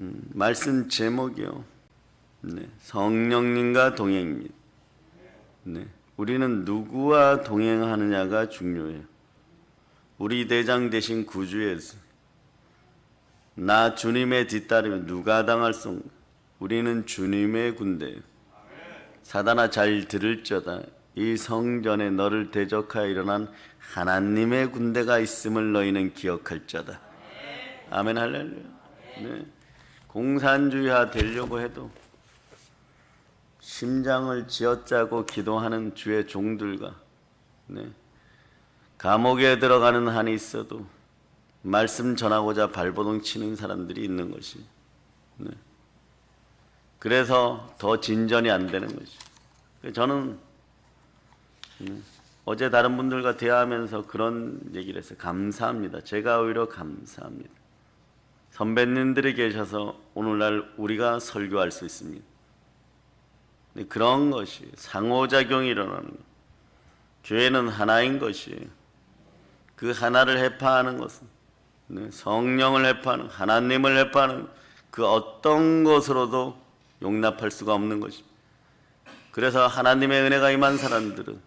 말씀 제목이요. 네, 성령님과 동행입니다. 네, 우리는 누구와 동행하느냐가 중요해요. 우리 대장 되신 구주 예수, 나 주님의 뒤따르면 누가 당할 수 없는, 우리는 주님의 군대예요. 사단아 잘 들을지어다. 이 성전에 너를 대적하여 일어난 하나님의 군대가 있음을 너희는 기억할지어다. 아멘 할렐루야. 네. 공산주의화 되려고 해도 심장을 쥐어짜고 기도하는 주의 종들과 감옥에 들어가는 한이 있어도 말씀 전하고자 발버둥 치는 사람들이 있는 것이, 그래서 더 진전이 안 되는 것이. 저는 어제 다른 분들과 대화하면서 그런 얘기를 했어요. 감사합니다. 제가 오히려 감사합니다. 선배님들이 계셔서 오늘날 우리가 설교할 수 있습니다. 그런 것이 상호작용이 일어나는 것. 교회는 하나인 것이, 그 하나를 해파하는 것은 성령을 해파하는, 하나님을 해파하는 그 어떤 것으로도 용납할 수가 없는 것입니다. 그래서 하나님의 은혜가 임한 사람들은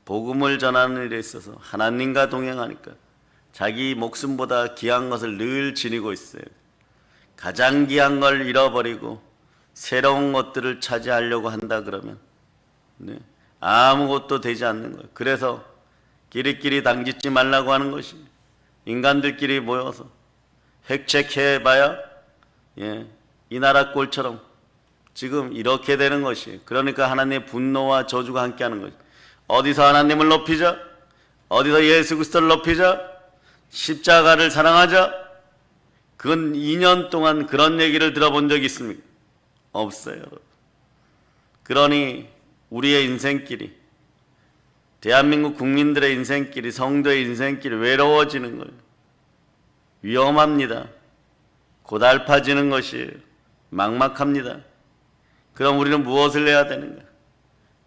복음을 전하는 일에 있어서 하나님과 동행하니까 자기 목숨보다 귀한 것을 늘 지니고 있어요. 가장 귀한 걸 잃어버리고 새로운 것들을 차지하려고 한다 그러면 아무것도 되지 않는 거예요. 그래서 끼리끼리 당짓지 말라고 하는 것이, 인간들끼리 모여서 획책해봐야 이 나라 꼴처럼 지금 이렇게 되는 것이. 그러니까 하나님의 분노와 저주가 함께하는 것이. 어디서 하나님을 높이자, 어디서 예수 그리스도를 높이자, 십자가를 사랑하자. 그건 2년 동안 그런 얘기를 들어본 적이 있습니까? 없어요. 그러니 우리의 인생길이, 대한민국 국민들의 인생길이, 성도의 인생길이 외로워지는 거예요. 위험합니다. 고달파지는 것이에요. 막막합니다. 그럼 우리는 무엇을 해야 되는가?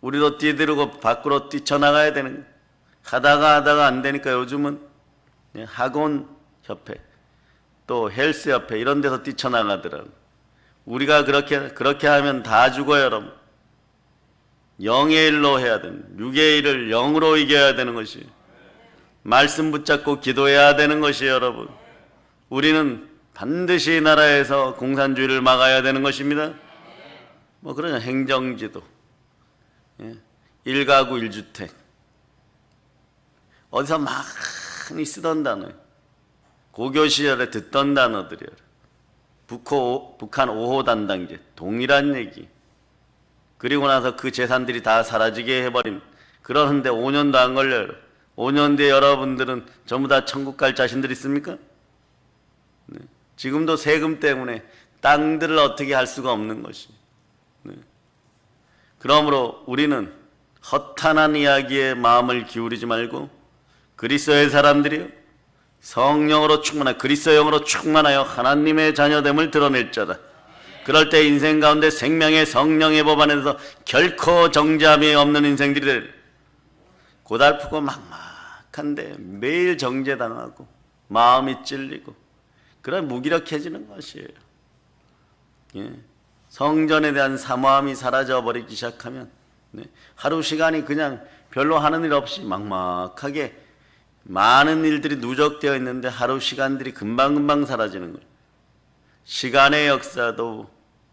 우리도 뛰들고 밖으로 뛰쳐나가야 되는 거예요. 하다가 안 되니까 요즘은 학원협회, 또 헬스협회 이런 데서 뛰쳐나가더라고요. 우리가 그렇게 하면 다 죽어요, 여러분. 영의 일로 해야 됩니다. 육의 일을 영으로 이겨야 되는 것이, 말씀 붙잡고 기도해야 되는 것이, 여러분. 우리는 반드시 이 나라에서 공산주의를 막아야 되는 것입니다. 그러냐, 행정지도, 1가구 1주택, 어디서 많이 쓰던 단어예요. 고교 시절에 듣던 단어들이에요. 북한 5호 담당제, 동일한 얘기. 그리고 나서 그 재산들이 다 사라지게 해버립니다. 그러는데 5년도 안 걸려요. 5년 뒤에 여러분들은 전부 다 천국 갈 자신들 있습니까? 지금도 세금 때문에 땅들을 어떻게 할 수가 없는 것이. 그러므로 우리는 허탄한 이야기에 마음을 기울이지 말고 그리스도의 사람들이요, 성령으로 충만하여, 그리스도 영으로 충만하여 하나님의 자녀됨을 드러낼 자다. 그럴 때 인생 가운데 생명의 성령의 법 안에서 결코 정죄함이 없는 인생들이 될, 고달프고 막막한데 매일 정죄당하고 마음이 찔리고 그런 무기력해지는 것이에요. 성전에 대한 사모함이 사라져버리기 시작하면 하루 시간이 그냥 별로 하는 일 없이 막막하게 많은 일들이 누적되어 있는데 하루 시간들이 금방금방 사라지는 거예요. 시간의 역사도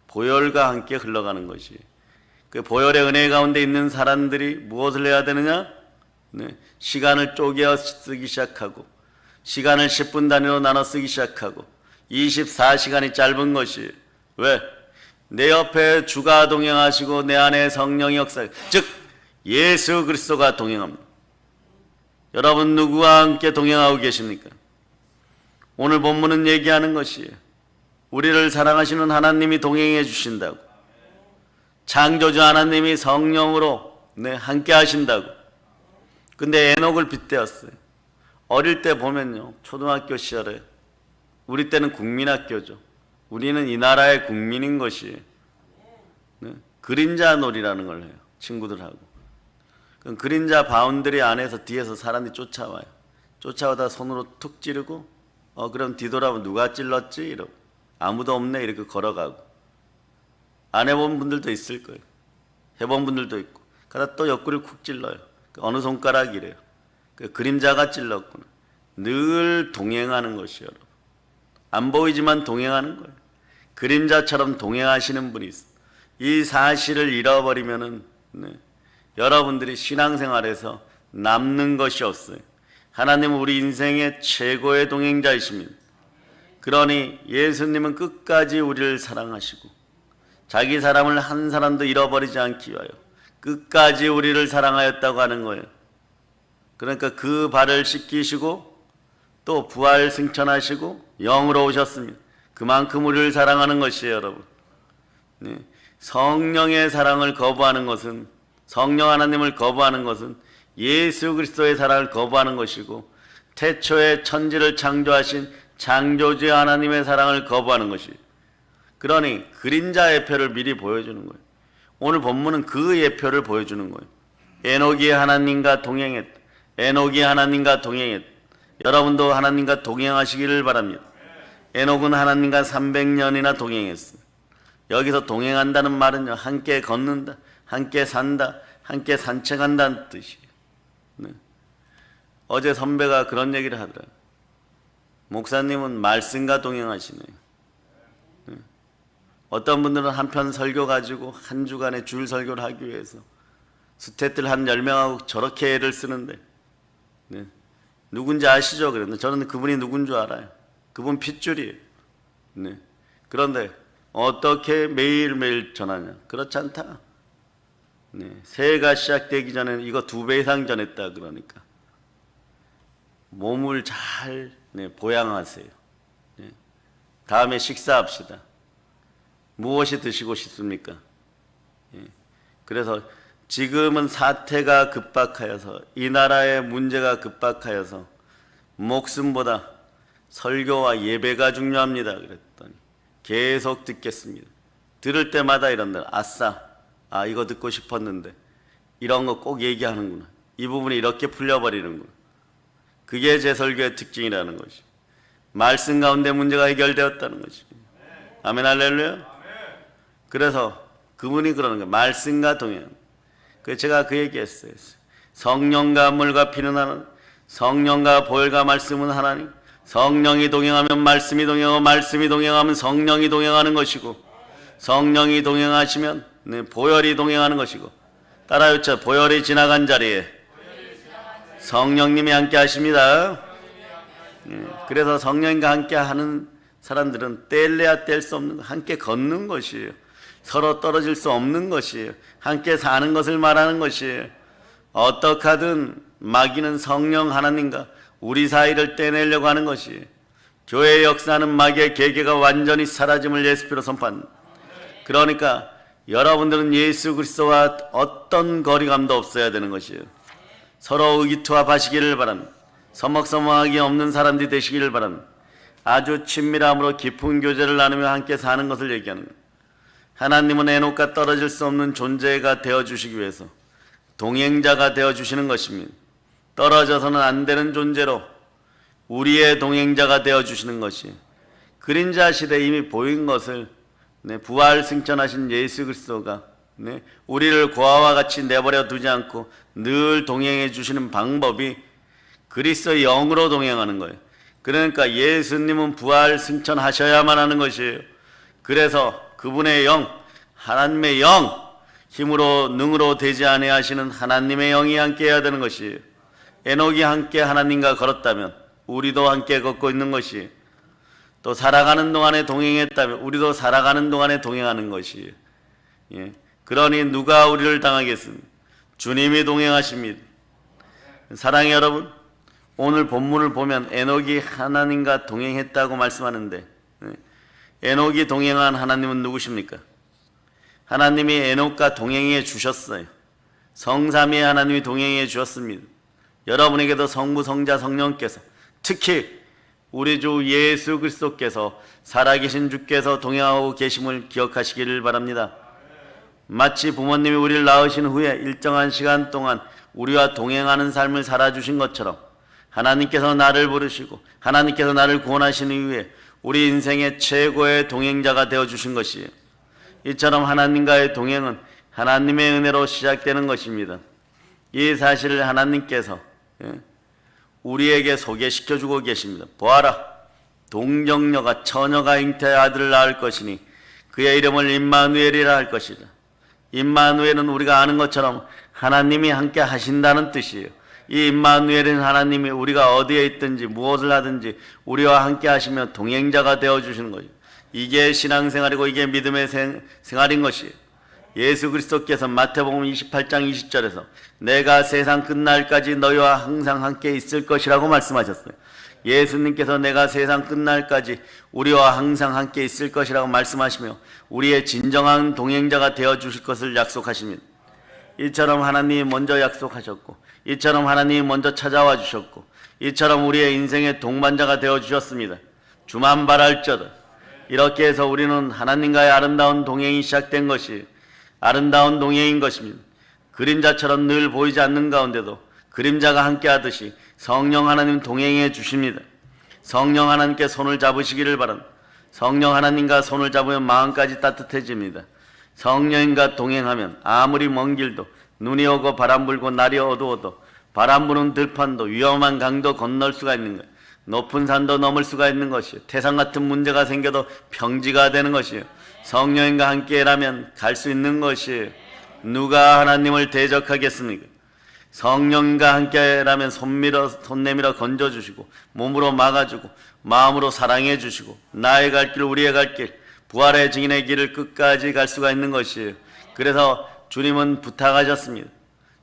보혈과 함께 흘러가는 것이, 그 보혈의 은혜 가운데 있는 사람들이 무엇을 해야 되느냐? 시간을 쪼개어 쓰기 시작하고, 시간을 10분 단위로 나눠 쓰기 시작하고, 24시간이 짧은 것이. 왜? 내 옆에 주가 동행하시고 내 안에 성령이 역사, 즉 예수 그리스도가 동행합니다. 여러분 누구와 함께 동행하고 계십니까? 오늘 본문은 얘기하는 것이에요. 우리를 사랑하시는 하나님이 동행해 주신다고, 창조주 하나님이 성령으로 함께 하신다고. 근데 에녹을 빗대었어요. 어릴 때 보면요, 초등학교 시절에, 우리 때는 국민학교죠. 우리는 이 나라의 국민인 것이, 그림자 놀이라는 걸 해요, 친구들하고. 그럼 그림자 바운더리 안에서 뒤에서 사람이 쫓아와요. 쫓아오다 손으로 툭 찌르고 그럼 뒤돌아보면 누가 찔렀지? 이러고 아무도 없네 이렇게 걸어가고, 안 해본 분들도 있을 거예요. 해본 분들도 있고, 그러다 또 옆구리를 쿡 찔러요. 어느 손가락이래요. 그림자가 찔렀구나. 늘 동행하는 것이요, 여러분. 안 보이지만 동행하는 거예요. 그림자처럼 동행하시는 분이 있어요. 이 사실을 잃어버리면은, 네, 여러분들이 신앙생활에서 남는 것이 없어요. 하나님은 우리 인생의 최고의 동행자이십니다. 그러니 예수님은 끝까지 우리를 사랑하시고 자기 사람을 한 사람도 잃어버리지 않기 위하여 끝까지 우리를 사랑하였다고 하는 거예요. 그러니까 그 발을 씻기시고 또 부활 승천하시고 영으로 오셨습니다. 그만큼 우리를 사랑하는 것이에요, 여러분. 네. 성령의 사랑을 거부하는 것은, 성령 하나님을 거부하는 것은 예수 그리스도의 사랑을 거부하는 것이고, 태초에 천지를 창조하신 창조주 하나님의 사랑을 거부하는 것이에요. 그러니 그림자 예표를 미리 보여주는 거예요. 오늘 본문은 그 예표를 보여주는 거예요. 에녹이 하나님과 동행했다. 에녹이 하나님과 동행했다. 여러분도 하나님과 동행하시기를 바랍니다. 에녹은 하나님과 300년이나 동행했어요. 여기서 동행한다는 말은요, 함께 걷는다, 함께 산다, 함께 산책한다는 뜻이에요. 네. 어제 선배가 그런 얘기를 하더라고요. 목사님은 말씀과 동행하시네요. 네. 어떤 분들은 한편 설교 가지고 한 주간에 줄 설교를 하기 위해서 스태프들 한 10명하고 저렇게 애를 쓰는데, 네, 누군지 아시죠? 그랬는데 저는 그분이 누군 줄 알아요. 그분 핏줄이에요. 네. 그런데 어떻게 매일매일 전하냐? 그렇지 않다. 네. 새해가 시작되기 전에 이거 2배 이상 전했다. 그러니까 몸을 잘, 네, 보양하세요. 네. 다음에 식사합시다. 무엇이 드시고 싶습니까? 네. 그래서 지금은 사태가 급박하여서, 이 나라의 문제가 급박하여서 목숨보다 설교와 예배가 중요합니다. 그랬더니 계속 듣겠습니다. 들을 때마다 이런다. 아싸, 아 이거 듣고 싶었는데 이런 거 꼭 얘기하는구나. 이 부분이 이렇게 풀려버리는구나. 그게 제 설교의 특징이라는 것이. 말씀 가운데 문제가 해결되었다는 것이. 아멘, 할렐루야. 그래서 그분이 그러는 거예요. 말씀과 동행. 그래서 제가 그 얘기했어요. 성령과 물과 피는 하나님, 성령과 보혈과 말씀은 하나님. 성령이 동행하면 말씀이 동행하고, 말씀이 동행하면 성령이 동행하는 것이고, 성령이 동행하시면, 네, 보혈이 동행하는 것이고, 따라 외쳐. 보혈이 지나간 자리에 성령님이 함께 하십니다. 네, 그래서 성령과 함께 하는 사람들은 뗄래야 뗄 수 없는, 함께 걷는 것이에요. 서로 떨어질 수 없는 것이에요. 함께 사는 것을 말하는 것이에요. 어떻게 하든 마귀는 성령 하나님과 우리 사이를 떼내려고 하는 것이, 교회의 역사하는 마귀의 계계가 완전히 사라짐을 예수피로 선포한다. 그러니까 여러분들은 예수 그리스도와 어떤 거리감도 없어야 되는 것이에요. 서로 의기투합하시기를 바랍니다. 서먹서먹하기 없는 사람들이 되시기를 바랍니다. 아주 친밀함으로 깊은 교제를 나누며 함께 사는 것을 얘기하는 거예요. 하나님은 에녹과 떨어질 수 없는 존재가 되어주시기 위해서 동행자가 되어주시는 것입니다. 떨어져서는 안 되는 존재로 우리의 동행자가 되어주시는 것이, 그림자 시대에 이미 보인 것을, 네, 부활 승천하신 예수 그리스도가, 네, 우리를 고아와 같이 내버려 두지 않고 늘 동행해 주시는 방법이 그리스도의 영으로 동행하는 거예요. 그러니까 예수님은 부활 승천하셔야만 하는 것이에요. 그래서 그분의 영, 하나님의 영, 힘으로 능으로 되지 아니하시는 하나님의 영이 함께 해야 되는 것이에요. 에녹이 함께 하나님과 걸었다면 우리도 함께 걷고 있는 것이, 또 살아가는 동안에 동행했다면 우리도 살아가는 동안에 동행하는 것이에요. 예. 그러니 누가 우리를 당하겠습니까? 주님이 동행하십니다. 사랑의 여러분, 오늘 본문을 보면 에녹이 하나님과 동행했다고 말씀하는데, 에녹이 동행한 하나님은 누구십니까? 하나님이 에녹과 동행해 주셨어요. 성삼위의 하나님이 동행해 주셨습니다. 여러분에게도 성부, 성자, 성령께서, 특히 우리 주 예수 그리스도께서, 살아계신 주께서 동행하고 계심을 기억하시기를 바랍니다. 마치 부모님이 우리를 낳으신 후에 일정한 시간 동안 우리와 동행하는 삶을 살아주신 것처럼, 하나님께서 나를 부르시고 하나님께서 나를 구원하신 이후에 우리 인생의 최고의 동행자가 되어주신 것이에요. 이처럼 하나님과의 동행은 하나님의 은혜로 시작되는 것입니다. 이 사실을 하나님께서 우리에게 소개시켜주고 계십니다. 보아라, 동정녀가 처녀가 잉태의 아들을 낳을 것이니 그의 이름을 임마누엘이라 할 것이다. 임마누엘은 우리가 아는 것처럼 하나님이 함께 하신다는 뜻이에요. 이 임마누엘은 하나님이 우리가 어디에 있든지 무엇을 하든지 우리와 함께 하시며 동행자가 되어주시는 거예요. 이게 신앙생활이고 이게 믿음의 생활인 것이에요. 예수 그리스도께서 마태복음 28장 20절에서 내가 세상 끝날까지 너희와 항상 함께 있을 것이라고 말씀하셨어요. 예수님께서 내가 세상 끝날까지 우리와 항상 함께 있을 것이라고 말씀하시며 우리의 진정한 동행자가 되어주실 것을 약속하십니다. 이처럼 하나님이 먼저 약속하셨고, 이처럼 하나님이 먼저 찾아와 주셨고, 이처럼 우리의 인생의 동반자가 되어주셨습니다. 주만 바랄저다. 이렇게 해서 우리는 하나님과의 아름다운 동행이 시작된 것이 아름다운 동행인 것입니다. 그림자처럼 늘 보이지 않는 가운데도 그림자가 함께 하듯이 성령 하나님 동행해 주십니다. 성령 하나님께 손을 잡으시기를 바랍니다. 성령 하나님과 손을 잡으면 마음까지 따뜻해집니다. 성령님과 동행하면 아무리 먼 길도 눈이 오고 바람 불고 날이 어두워도 바람 부는 들판도 위험한 강도 건널 수가 있는 거예요. 높은 산도 넘을 수가 있는 것이요. 태산 같은 문제가 생겨도 평지가 되는 것이요. 성령님과 함께라면 갈 수 있는 것이에요. 누가 하나님을 대적하겠습니까? 성령과 함께라면 손 내밀어 건져주시고 몸으로 막아주고 마음으로 사랑해 주시고 나의 갈 길 우리의 갈 길 부활의 증인의 길을 끝까지 갈 수가 있는 것이에요. 그래서 주님은 부탁하셨습니다.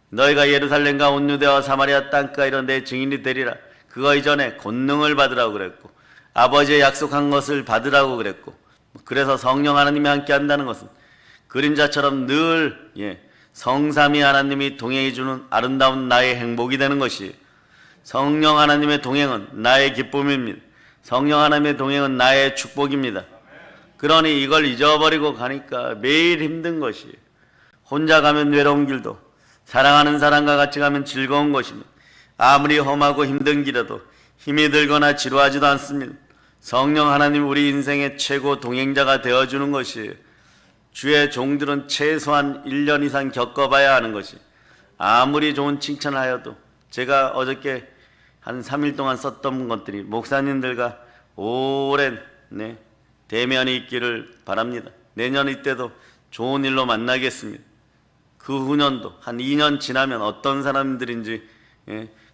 너희가 예루살렘과 온 유대와 사마리아 땅까지로 내 증인이 되리라. 그거 이전에 권능을 받으라고 그랬고 아버지의 약속한 것을 받으라고 그랬고, 그래서 성령 하나님이 함께 한다는 것은 그림자처럼 늘 성삼위 하나님이 동행해 주는 아름다운 나의 행복이 되는 것이에요. 성령 하나님의 동행은 나의 기쁨입니다. 성령 하나님의 동행은 나의 축복입니다. 그러니 이걸 잊어버리고 가니까 매일 힘든 것이에요. 혼자 가면 외로운 길도 사랑하는 사람과 같이 가면 즐거운 것입니다. 아무리 험하고 힘든 길에도 힘이 들거나 지루하지도 않습니다. 성령 하나님 우리 인생의 최고 동행자가 되어주는 것이에요. 주의 종들은 최소한 1년 이상 겪어봐야 하는 것이, 아무리 좋은 칭찬을 하여도 제가 어저께 한 3일 동안 썼던 것들이 목사님들과 오랜 대면이 있기를 바랍니다. 내년 이때도 좋은 일로 만나겠습니다. 그 후년도 한 2년 지나면 어떤 사람들인지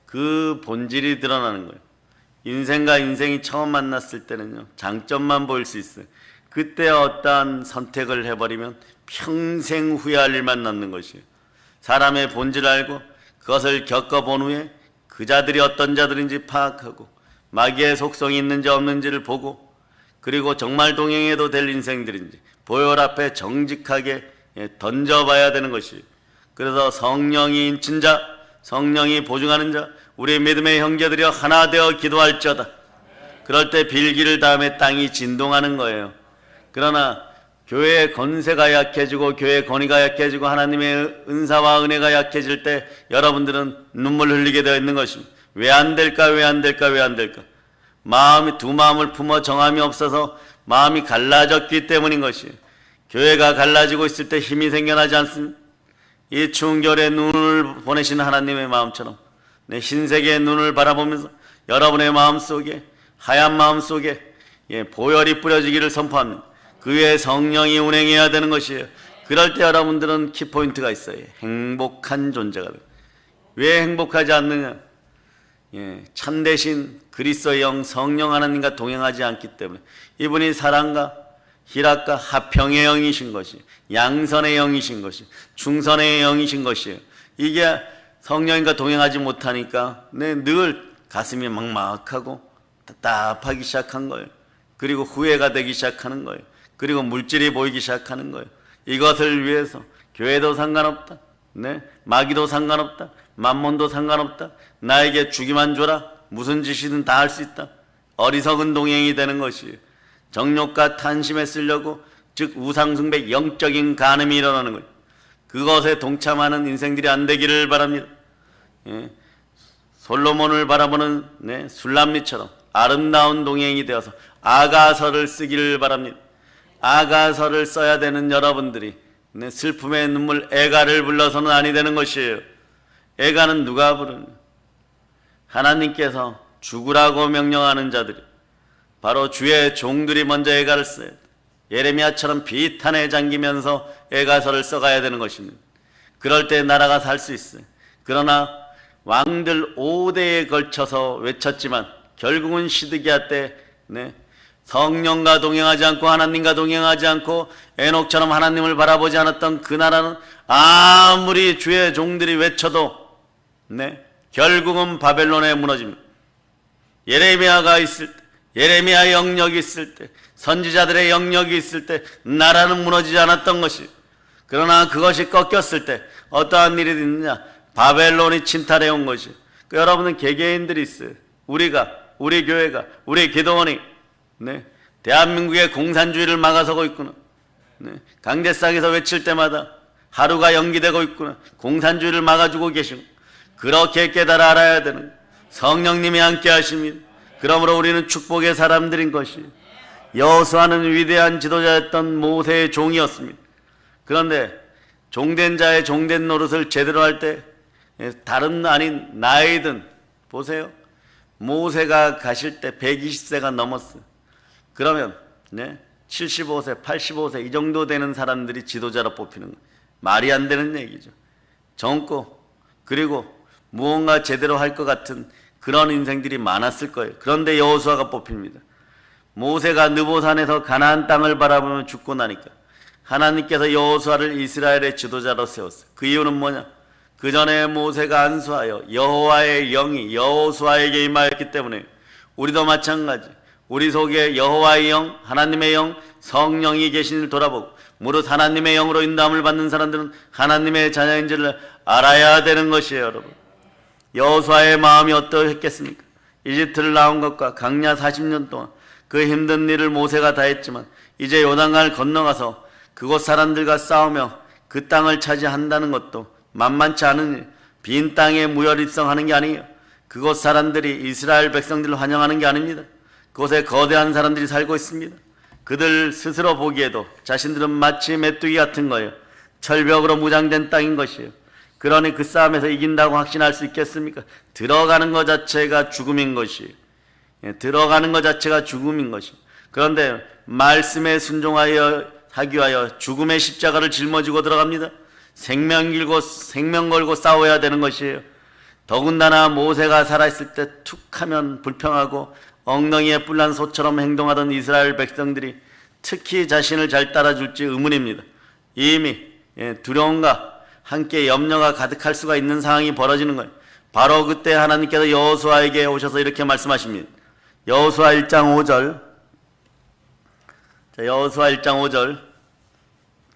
그 본질이 드러나는 거예요. 인생과 인생이 처음 만났을 때는요, 장점만 보일 수 있어요. 그때 어떠한 선택을 해버리면 평생 후회할 일만 남는 것이에요. 사람의 본질을 알고 그것을 겪어본 후에 그 자들이 어떤 자들인지 파악하고 마귀의 속성이 있는지 없는지를 보고, 그리고 정말 동행해도 될 인생들인지 보혈 앞에 정직하게 던져봐야 되는 것이에요. 그래서 성령이 인친 자, 성령이 보증하는 자, 우리 믿음의 형제들이 하나 되어 기도할지어다. 그럴 때 빌기를 다음에 땅이 진동하는 거예요. 그러나 교회의 건세가 약해지고 교회의 권위가 약해지고 하나님의 은사와 은혜가 약해질 때 여러분들은 눈물 흘리게 되어 있는 것입니다. 왜 안 될까 왜 안 될까 왜 안 될까. 마음이 두 마음을 품어 정함이 없어서 마음이 갈라졌기 때문인 것이에요. 교회가 갈라지고 있을 때 힘이 생겨나지 않습니다. 이 추운 겨울에 눈을 보내신 하나님의 마음처럼 내 신세계의 눈을 바라보면서 여러분의 마음속에 하얀 마음속에 보혈이 뿌려지기를 선포합니다. 그 위에 성령이 운행해야 되는 것이에요. 그럴 때 여러분들은 키포인트가 있어요. 행복한 존재가 돼요. 왜 행복하지 않느냐? 참되신 그리스도의 영 성령 하나님과 동행하지 않기 때문에. 이분이 사랑과 희락과 화평의 영이신 것이, 양선의 영이신 것이, 충선의 영이신 것이에요. 이게 성령님과 동행하지 못하니까 늘 가슴이 막막하고 답답하기 시작한 거예요. 그리고 후회가 되기 시작하는 거예요. 그리고 물질이 보이기 시작하는 거예요. 이것을 위해서 교회도 상관없다, 마귀도 상관없다, 만몬도 상관없다, 나에게 주기만 줘라, 무슨 짓이든 다 할 수 있다, 어리석은 동행이 되는 것이에요. 정욕과 탄심에 쓰려고, 즉 우상숭배 영적인 간음이 일어나는 거예요. 그것에 동참하는 인생들이 안 되기를 바랍니다. 솔로몬을 바라보는 술람리처럼 아름다운 동행이 되어서 아가서를 쓰기를 바랍니다. 아가서를 써야 되는 여러분들이 슬픔의 눈물 애가를 불러서는 아니 되는 것이에요. 애가는 누가 부르는? 하나님께서 죽으라고 명령하는 자들이 바로 주의 종들이 먼저 애가를 써야 돼. 예레미야처럼 비탄에 잠기면서 애가서를 써가야 되는 것입니다. 그럴 때 나라가 살 수 있어요. 그러나 왕들 5대에 걸쳐서 외쳤지만 결국은 시드기야 때 성령과 동행하지 않고 하나님과 동행하지 않고 에녹처럼 하나님을 바라보지 않았던 그 나라는 아무리 주의 종들이 외쳐도 결국은 바벨론에 무너집니다. 예레미야가 있을 때, 예레미야의 영역이 있을 때, 선지자들의 영역이 있을 때 나라는 무너지지 않았던 것이, 그러나 그것이 꺾였을 때 어떠한 일이 있느냐? 바벨론이 침탈해 온 것이. 여러분은 개개인들이 있어요. 우리가, 우리 교회가, 우리 기도원이 대한민국의 공산주의를 막아서고 있구나. 강대상에서 외칠 때마다 하루가 연기되고 있구나. 공산주의를 막아주고 계시고, 그렇게 깨달아 알아야 되는 성령님이 함께 하십니다. 그러므로 우리는 축복의 사람들인 것이. 여호수아는 위대한 지도자였던 모세의 종이었습니다. 그런데 종된 자의 종된 노릇을 제대로 할 때 다른 아닌 나이든, 보세요, 모세가 가실 때 120세가 넘었어요. 그러면 75세, 85세 이 정도 되는 사람들이 지도자로 뽑히는 거예요. 말이 안 되는 얘기죠. 젊고 그리고 무언가 제대로 할 것 같은 그런 인생들이 많았을 거예요. 그런데 여호수아가 뽑힙니다. 모세가 느보산에서 가나안 땅을 바라보며 죽고 나니까 하나님께서 여호수아를 이스라엘의 지도자로 세웠어요. 그 이유는 뭐냐? 그 전에 모세가 안수하여 여호와의 영이 여호수아에게 임하였기 때문에 우리도 마찬가지, 우리 속에 여호와의 영, 하나님의 영, 성령이 계신을 돌아보고 무릇 하나님의 영으로 인도함을 받는 사람들은 하나님의 자녀인지를 알아야 되는 것이에요. 여러분, 여호수아의 마음이 어떠했겠습니까? 이집트를 나온 것과 강야 40년 동안 그 힘든 일을 모세가 다 했지만 이제 요단강을 건너가서 그곳 사람들과 싸우며 그 땅을 차지한다는 것도 만만치 않은 일, 빈 땅에 무혈 입성하는 게 아니에요. 그곳 사람들이 이스라엘 백성들을 환영하는 게 아닙니다. 그곳에 거대한 사람들이 살고 있습니다. 그들 스스로 보기에도 자신들은 마치 메뚜기 같은 거예요. 철벽으로 무장된 땅인 것이에요. 그러니 그 싸움에서 이긴다고 확신할 수 있겠습니까? 들어가는 것 자체가 죽음인 것이에요. 들어가는 것 자체가 죽음인 것이에요. 그런데 말씀에 순종하여 하기 위하여 죽음의 십자가를 짊어지고 들어갑니다. 생명 걸고 싸워야 되는 것이에요. 더군다나 모세가 살아있을 때 툭하면 불평하고 엉덩이에 뿔난 소처럼 행동하던 이스라엘 백성들이 특히 자신을 잘 따라줄지 의문입니다. 이미 두려움과 함께 염려가 가득할 수가 있는 상황이 벌어지는 거예요. 바로 그때 하나님께서 여호수아에게 오셔서 이렇게 말씀하십니다. 여호수아 1장 5절. 자, 여호수아 1장 5절.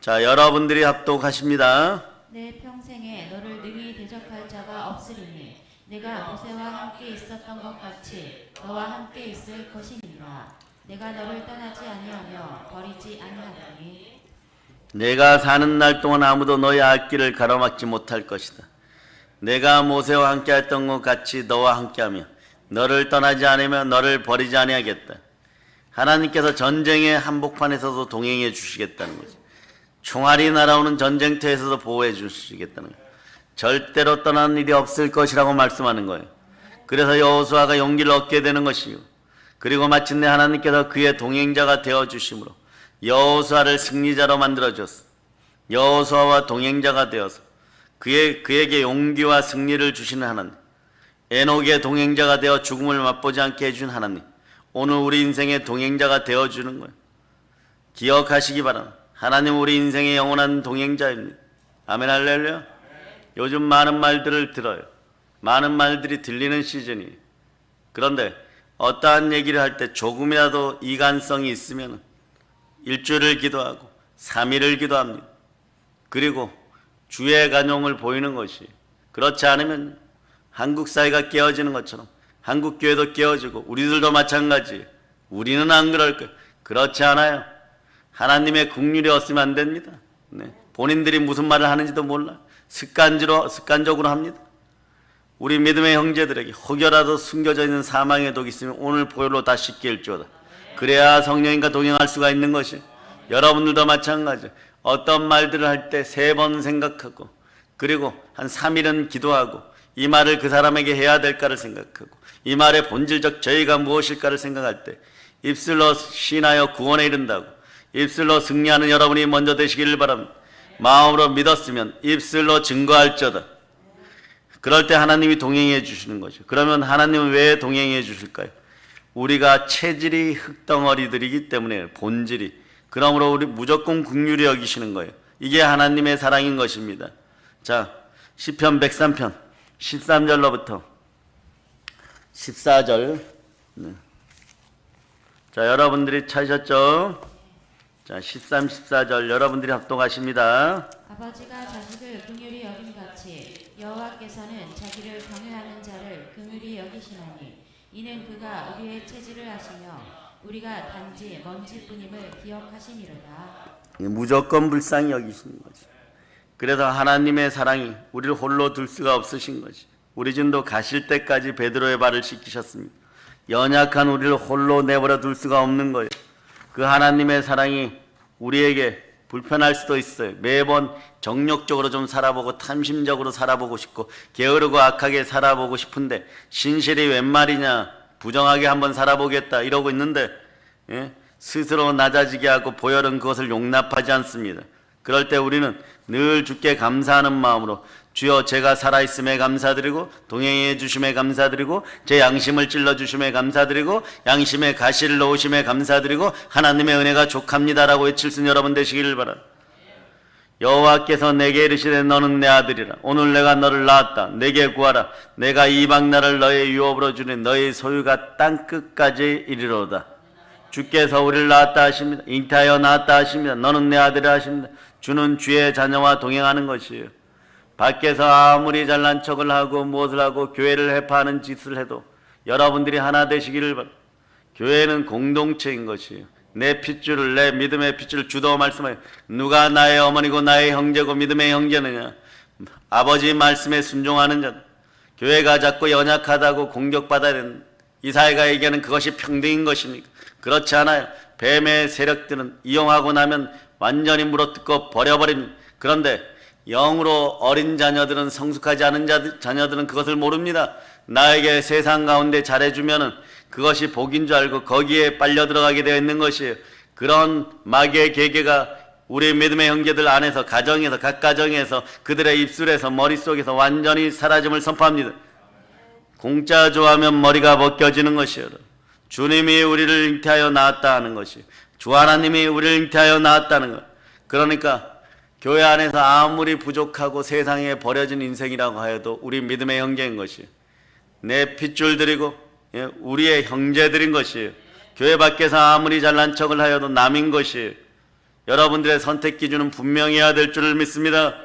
자, 여러분들이 합독하십니다. 내 평생에 너를 능히 대적할 자가 없으리니 내가 모세와 함께 있었던 것 같이 너와 함께 있을 것이니라. 내가 너를 떠나지 아니하며 버리지 아니하리니 내가 사는 날 동안 아무도 너의 앞길을 가로막지 못할 것이다. 내가 모세와 함께 했던 것 같이 너와 함께하며 너를 떠나지 않으며 너를 버리지 아니하겠다. 하나님께서 전쟁의 한복판에서도 동행해 주시겠다는 거죠. 총알이 날아오는 전쟁터에서도 보호해 주시겠다는 거예요. 절대로 떠나는 일이 없을 것이라고 말씀하는 거예요. 그래서 여호수아가 용기를 얻게 되는 것이요. 그리고 마침내 하나님께서 그의 동행자가 되어주심으로 여호수아를 승리자로 만들어줬어. 여호수아와 동행자가 되어서 그에게 용기와 승리를 주시는 하나님, 에녹의 동행자가 되어 죽음을 맛보지 않게 해준 하나님, 오늘 우리 인생의 동행자가 되어주는 거예요. 기억하시기 바랍니다. 하나님 우리 인생의 영원한 동행자입니다. 아멘 할렐루야. 요즘 많은 말들을 들어요. 많은 말들이 들리는 시즌이에요. 그런데 어떠한 얘기를 할 때 조금이라도 이간성이 있으면 일주일을 기도하고 3일을 기도합니다. 그리고 주의 간용을 보이는 것이, 그렇지 않으면 한국 사회가 깨어지는 것처럼 한국 교회도 깨어지고 우리들도 마찬가지예요. 우리는 안 그럴 거예요. 그렇지 않아요. 하나님의 긍휼이 없으면 안 됩니다. 본인들이 무슨 말을 하는지도 몰라. 습관적으로 합니다. 우리 믿음의 형제들에게 혹여라도 숨겨져 있는 사망의 독이 있으면 오늘 보혈로 다 씻게 일주어다. 그래야 성령님과 동행할 수가 있는 것이. 여러분들도 마찬가지. 어떤 말들을 할 때 3번 생각하고, 그리고 한 3일은 기도하고, 이 말을 그 사람에게 해야 될까를 생각하고, 이 말의 본질적 저희가 무엇일까를 생각할 때 입술로 신하여 구원에 이른다고, 입술로 승리하는 여러분이 먼저 되시기를 바랍니다. 마음으로 믿었으면 입술로 증거할지어다. 그럴 때 하나님이 동행해 주시는 거죠. 그러면 하나님은 왜 동행해 주실까요? 우리가 체질이 흙덩어리들이기 때문에, 본질이. 그러므로 우리 무조건 긍휼히 여기시는 거예요. 이게 하나님의 사랑인 것입니다. 자, 시편 103편 13절로부터 14절. 자, 여러분들이 찾으셨죠? 자, 13, 14절 여러분들이 합독하십니다. 아버지가 자식을 긍휼히 여김같이 여호와께서는 자기를 경외하는 자를 긍휼히 여기시나니 이는 그가 우리의 체질을 아시며 우리가 단지 먼지뿐임을 기억하시니로다. 무조건 불쌍히 여기시는 거지. 그래서 하나님의 사랑이 우리를 홀로 둘 수가 없으신 거지. 우리 진도 가실 때까지 베드로의 발을 씻기셨습니다. 연약한 우리를 홀로 내버려 둘 수가 없는 거예요. 그 하나님의 사랑이 우리에게 불편할 수도 있어요. 매번 정욕적으로 좀 살아보고 탐심적으로 살아보고 싶고 게으르고 악하게 살아보고 싶은데 신실이 웬 말이냐, 부정하게 한번 살아보겠다 이러고 있는데, 스스로 낮아지게 하고 보혈은 그것을 용납하지 않습니다. 그럴 때 우리는 늘 주께 감사하는 마음으로, 주여 제가 살아있음에 감사드리고 동행해 주심에 감사드리고 제 양심을 찔러주심에 감사드리고 양심에 가시를 넣으심에 감사드리고 하나님의 은혜가 족합니다라고 외칠 수 있는 여러분 되시기를 바랍니다. 여호와께서 내게 이르시되 너는 내 아들이라. 오늘 내가 너를 낳았다. 내게 구하라. 내가 이방 나라를 너의 유업으로 주니 너의 소유가 땅끝까지 이르러다. 주께서 우리를 낳았다 하십니다. 잉태하여 낳았다 하십니다. 너는 내 아들이라 하십니다. 주는 주의 자녀와 동행하는 것이에요. 밖에서 아무리 잘난 척을 하고 무엇을 하고 교회를 해파하는 짓을 해도 여러분들이 하나 되시기를 바랍니다. 교회는 공동체인 것이에요. 내 핏줄을, 내 믿음의 핏줄을 주도 말씀하여 누가 나의 어머니고 나의 형제고 믿음의 형제느냐? 아버지 말씀에 순종하는 자. 교회가 자꾸 연약하다고 공격받아야 되는, 이사야가 얘기하는 그것이 평등인 것입니까? 그렇지 않아요. 뱀의 세력들은 이용하고 나면 완전히 물어뜯고 버려버립니다. 그런데 영으로 어린 자녀들은, 성숙하지 않은 자녀들은 그것을 모릅니다. 나에게 세상 가운데 잘해주면은 그것이 복인 줄 알고 거기에 빨려 들어가게 되어 있는 것이에요. 그런 마귀의 계계가 우리 믿음의 형제들 안에서, 가정에서, 각 가정에서, 그들의 입술에서, 머릿속에서 완전히 사라짐을 선포합니다. 공짜 좋아하면 머리가 벗겨지는 것이에요. 주님이 우리를 잉태하여 낳았다 하는 것이, 주 하나님이 우리를 잉태하여 낳았다는 것. 그러니까 교회 안에서 아무리 부족하고 세상에 버려진 인생이라고 하여도 우리 믿음의 형제인 것이에요. 내 핏줄들이고 우리의 형제들인 것이에요. 교회 밖에서 아무리 잘난 척을 하여도 남인 것이에요. 여러분들의 선택 기준은 분명해야 될 줄을 믿습니다.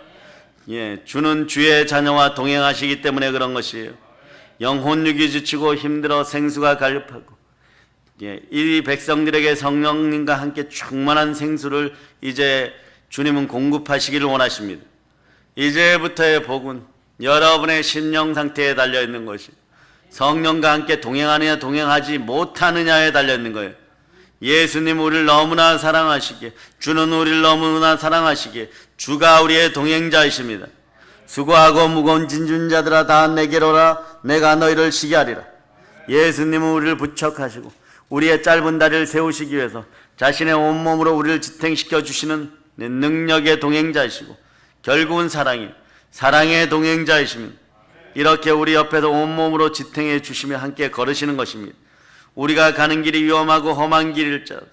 주는 주의 자녀와 동행하시기 때문에 그런 것이에요. 영혼육이 지치고 힘들어 생수가 갈급하고, 이 백성들에게 성령님과 함께 충만한 생수를 이제 주님은 공급하시기를 원하십니다. 이제부터의 복은 여러분의 심령 상태에 달려있는 것이, 성령과 함께 동행하느냐 동행하지 못하느냐에 달려있는 거예요. 예수님 우리를 너무나 사랑하시기에, 주는 우리를 너무나 사랑하시기에 주가 우리의 동행자이십니다. 수고하고 무거운 진진 자들아 다 내게로 오라. 내가 너희를 쉬게 하리라. 예수님은 우리를 부척하시고 우리의 짧은 다리를 세우시기 위해서 자신의 온몸으로 우리를 지탱시켜 주시는 능력의 동행자이시고 결국은 사랑의 동행자이십니다. 이렇게 우리 옆에서 온몸으로 지탱해 주시며 함께 걸으시는 것입니다. 우리가 가는 길이 위험하고 험한 길일지라도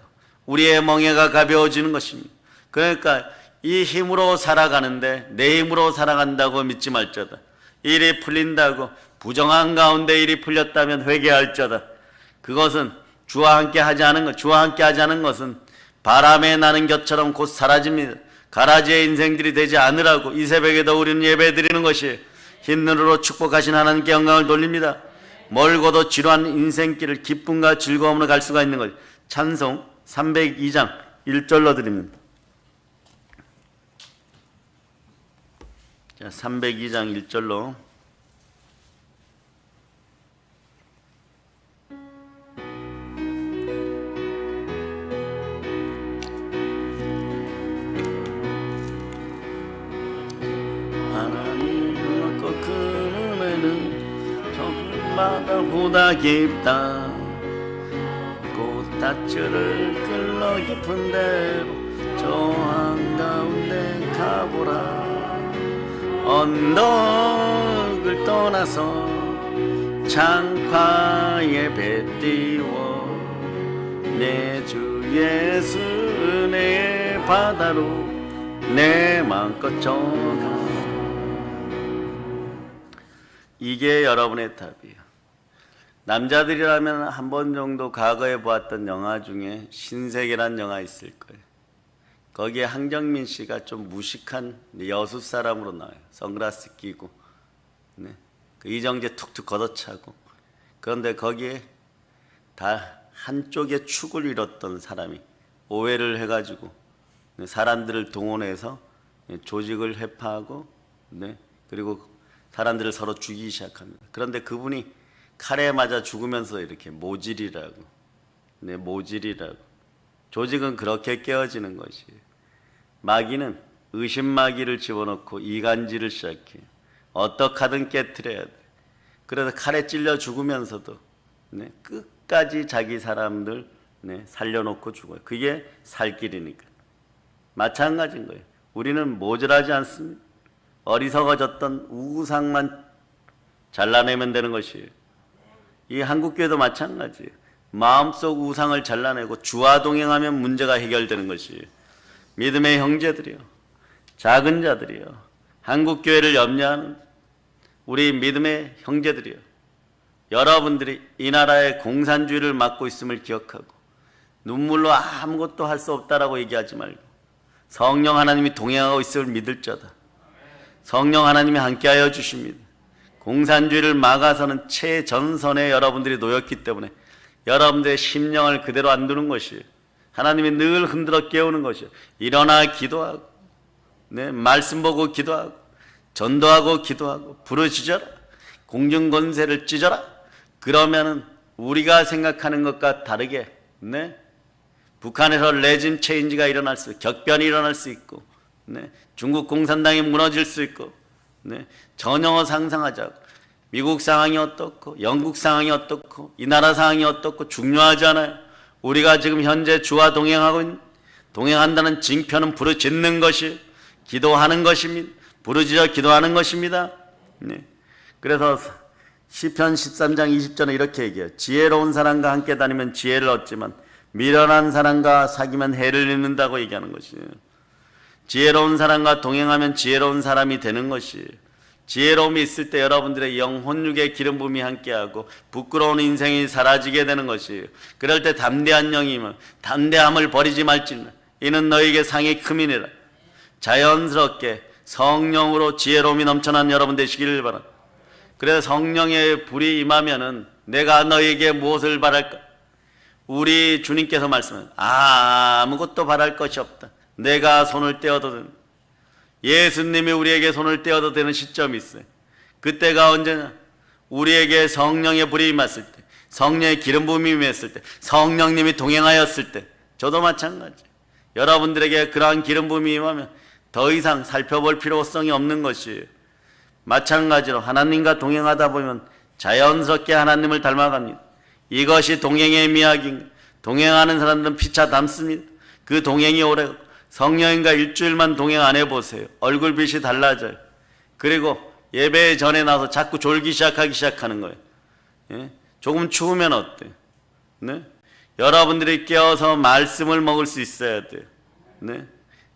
우리의 멍에가 가벼워지는 것입니다. 그러니까 이 힘으로 살아가는데 내 힘으로 살아간다고 믿지 말자다. 일이 풀린다고 부정한 가운데 일이 풀렸다면 회개할자다. 그것은 주와 함께 하지 않은 것, 주와 함께 하지 않은 것은 바람에 나는 곁처럼 곧 사라집니다. 가라지의 인생들이 되지 않으라고 이 새벽에도 우리는 예배 드리는 것이, 흰눈으로 축복하신 하나님께 영광을 돌립니다. 멀고도 지루한 인생길을 기쁨과 즐거움으로 갈 수가 있는 것. 찬송 302장 1절로 드립니다. 자, 302장 1절로. 바다보다 깊다. 꽃다출을 끌러 깊은 데로 저 한가운데 가보라. 언덕을 떠나서 창파에 배 띄워 내 주 예수 은혜의 바다로 내 마음껏 전하. 이게 여러분의 답이에요. 남자들이라면 한 번 정도 과거에 보았던 영화 중에 신세계란 영화 있을 거예요. 거기에 황정민 씨가 좀 무식한 여수 사람으로 나와요. 선글라스 끼고, 네. 그 이정재 툭툭 걷어차고. 그런데 거기에 다 한쪽에 축을 잃었던 사람이 오해를 해가지고 사람들을 동원해서 조직을 회파하고, 네. 그리고 사람들을 서로 죽이기 시작합니다. 그런데 그분이 칼에 맞아 죽으면서 이렇게 모질이라고, 네, 모질이라고. 조직은 그렇게 깨어지는 것이에요. 마귀는 의심마귀를 집어넣고 이간질을 시작해요. 어떻게든 깨트려야 돼. 그래서 칼에 찔려 죽으면서도, 네, 끝까지 자기 사람들, 네, 살려놓고 죽어요. 그게 살 길이니까. 마찬가지인 거예요. 우리는 모질하지 않습니다. 어리석어졌던 우상만 잘라내면 되는 것이에요. 이 한국교회도 마찬가지예요. 마음속 우상을 잘라내고 주와 동행하면 문제가 해결되는 것이에요. 믿음의 형제들이요, 작은 자들이요, 한국교회를 염려하는 우리 믿음의 형제들이요, 여러분들이 이 나라의 공산주의를 맡고 있음을 기억하고 눈물로 아무것도 할 수 없다라고 얘기하지 말고 성령 하나님이 동행하고 있음을 믿을 자다. 성령 하나님이 함께하여 주십니다. 공산주의를 막아서는 최전선에 여러분들이 놓였기 때문에 여러분들의 심령을 그대로 안 두는 것이에요. 하나님이 늘 흔들어 깨우는 것이에요. 일어나 기도하고, 네, 말씀 보고 기도하고, 전도하고 기도하고, 부르짖어라. 공중권세를 찢어라. 그러면은 우리가 생각하는 것과 다르게, 네, 북한에서 레짐 체인지가 일어날 수 있고, 격변이 일어날 수 있고, 네, 중국 공산당이 무너질 수 있고, 네, 전혀 상상하자고. 미국 상황이 어떻고, 영국 상황이 어떻고, 이 나라 상황이 어떻고 중요하지 않아요. 우리가 지금 현재 주와 동행한다는 징표는 부르짖는 것이, 기도하는 것입니다. 부르짖어 기도하는 것입니다. 네. 그래서 시편 13장 20절에 이렇게 얘기해요. 지혜로운 사람과 함께 다니면 지혜를 얻지만 미련한 사람과 사귀면 해를 입는다고 얘기하는 것이에요. 지혜로운 사람과 동행하면 지혜로운 사람이 되는 것이에요. 지혜로움이 있을 때 여러분들의 영혼육의 기름 부음이 함께하고 부끄러운 인생이 사라지게 되는 것이에요. 그럴 때 담대한 영이면 담대함을 버리지 말지는 이는 너에게 상이 큼이니라. 자연스럽게 성령으로 지혜로움이 넘쳐난 여러분 되시기를 바랍니다. 그래서 성령의 불이 임하면은 내가 너에게 무엇을 바랄까? 우리 주님께서 말씀하신 아무것도 바랄 것이 없다. 내가 손을 떼어도 된다. 예수님이 우리에게 손을 떼어도 되는 시점이 있어요. 그때가 언제냐? 우리에게 성령의 불이 임했을 때, 성령의 기름 부음이 임했을 때, 성령님이 동행하였을 때. 저도 마찬가지. 여러분들에게 그러한 기름 부음이 임하면 더 이상 살펴볼 필요성이 없는 것이에요. 마찬가지로 하나님과 동행하다 보면 자연스럽게 하나님을 닮아갑니다. 이것이 동행의 미학입니다. 동행하는 사람들은 피차 닮습니다. 그 동행이 오래, 성령님과 일주일만 동행 안 해보세요. 얼굴빛이 달라져요. 그리고 예배 전에 나서 자꾸 졸기 시작하는 거예요. 예? 조금 추우면 어때요? 네? 여러분들이 깨어서 말씀을 먹을 수 있어야 돼요. 네?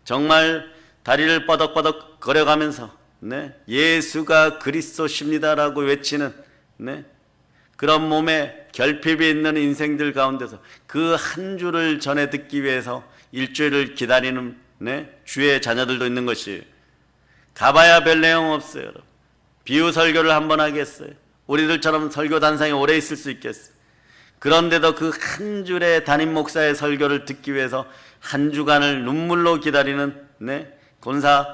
정말 다리를 뻐덕뻐덕 걸어가면서, 네? 예수가 그리스도십니다라고 외치는, 네? 그런 몸에 결핍이 있는 인생들 가운데서 그 한 주를 전해 듣기 위해서 일주일을 기다리는, 네, 주의 자녀들도 있는 것이에요. 가봐야 별 내용 없어요. 여러분. 비유 설교를 한번 하겠어요? 우리들처럼 설교 단상에 오래 있을 수 있겠어요? 그런데도 그 한 줄의 담임 목사의 설교를 듣기 위해서 한 주간을 눈물로 기다리는, 네, 권사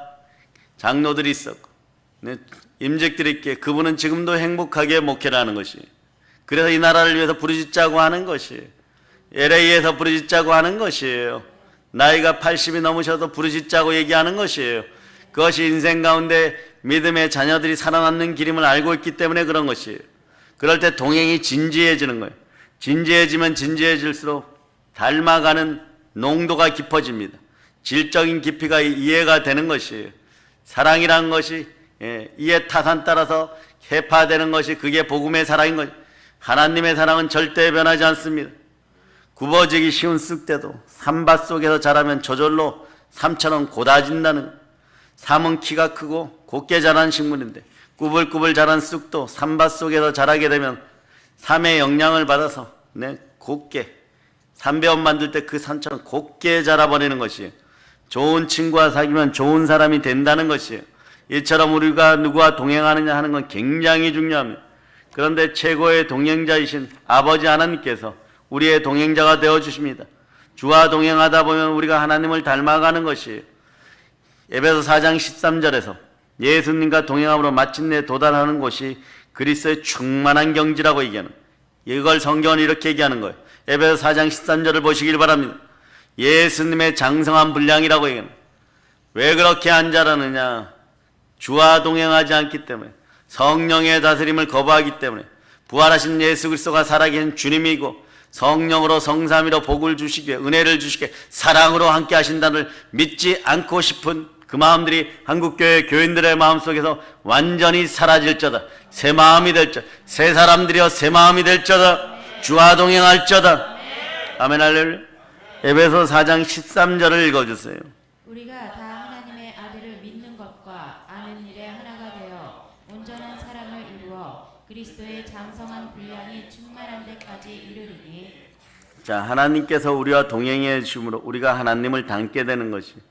장로들이 있었고, 네, 임직들이 있기에 그분은 지금도 행복하게 목회를 하는 것이에요. 그래서 이 나라를 위해서 부르짖자고 하는 것이에요. LA에서 부르짖자고 하는 것이에요. 나이가 80이 넘으셔도 부르짖자고 얘기하는 것이에요. 그것이 인생 가운데 믿음의 자녀들이 살아남는 길임을 알고 있기 때문에 그런 것이에요. 그럴 때 동행이 진지해지는 거예요. 진지해지면 진지해질수록 닮아가는 농도가 깊어집니다. 질적인 깊이가 이해가 되는 것이에요. 사랑이라는 것이 이해 타산 따라서 해파되는 것이 그게 복음의 사랑인 거죠. 하나님의 사랑은 절대 변하지 않습니다. 굽어지기 쉬운 쑥대도 산밭 속에서 자라면 저절로 삶처럼 곧아진다는 거예요. 삶은 키가 크고 곱게 자란 식물인데 꾸불꾸불 자란 쑥도 산밭 속에서 자라게 되면 삶의 영향을 받아서 곱게 산배원 만들 때 그 산처럼 곱게 자라버리는 것이에요. 좋은 친구와 사귀면 좋은 사람이 된다는 것이에요. 이처럼 우리가 누구와 동행하느냐 하는 건 굉장히 중요합니다. 그런데 최고의 동행자이신 아버지 하나님께서 우리의 동행자가 되어주십니다. 주와 동행하다 보면 우리가 하나님을 닮아가는 것이에요. 에베소 4장 13절에서 예수님과 동행함으로 마침내 도달하는 곳이 그리스도의 충만한 경지라고 얘기하는 거예요. 이걸 성경은 이렇게 얘기하는 거예요. 에베소 4장 13절을 보시길 바랍니다. 예수님의 장성한 분량이라고 얘기하는 거예요. 왜 그렇게 안 자라느냐? 주와 동행하지 않기 때문에, 성령의 다스림을 거부하기 때문에, 부활하신 예수 그리스도가 살아계신 주님이고 성령으로 성삼위로 복을 주시기에, 은혜를 주시기에, 사랑으로 함께 하신다는 믿지 않고 싶은 그 마음들이 한국교회 교인들의 마음속에서 완전히 사라질저다. 새 마음이 될저다. 새 사람들이여 새 마음이 될저다. 주와 동행할저다. 아멘 할렐루야. 에베소 4장 13절을 읽어주세요. 우리가 다 하나님의 아들을 믿는 것과 아는 일에 하나가 되어 온전한 사랑을 이루어 그리스도의 장성한 분량이 충만한 데까지 이르리니. 자, 하나님께서 우리와 동행해 주심으로 우리가 하나님을 닮게 되는 것입니다.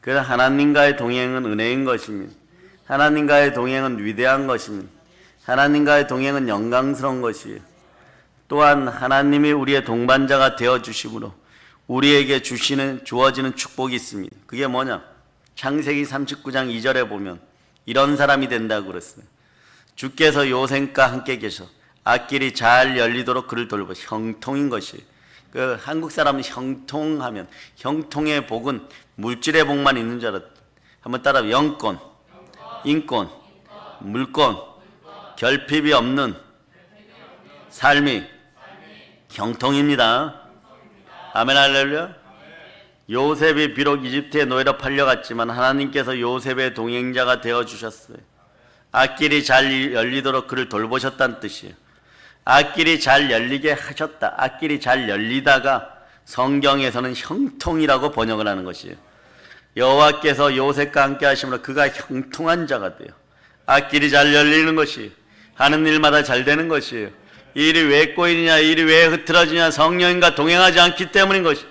그래서 하나님과의 동행은 은혜인 것입니다. 하나님과의 동행은 위대한 것입니다. 하나님과의 동행은 영광스러운 것이에요. 또한 하나님이 우리의 동반자가 되어 주심으로 우리에게 주어지는 축복이 있습니다. 그게 뭐냐? 창세기 39장 2절에 보면 이런 사람이 된다고 그랬어요. 주께서 요셉과 함께 계셔 앞길이 잘 열리도록 그를 돌보시. 형통인 것이에요. 그 한국 사람은 형통하면, 형통의 복은 물질의 복만 있는 줄 알았다. 한번 따라. 영권, 인권, 물권, 결핍이 없는 삶이 형통입니다. 아멘 할렐루야. 요셉이 비록 이집트의 노예로 팔려갔지만 하나님께서 요셉의 동행자가 되어주셨어요. 앞길이 잘 열리도록 그를 돌보셨다는 뜻이에요. 앞길이 잘 열리게 하셨다. 앞길이 잘 열리다가 성경에서는 형통이라고 번역을 하는 것이에요. 여호와께서 요셉과 함께 하심으로 그가 형통한 자가 돼요. 앞길이 잘 열리는 것이, 하는 일마다 잘 되는 것이에요. 이 일이 왜 꼬이느냐, 이 일이 왜 흐트러지냐? 성령과 동행하지 않기 때문인 것이,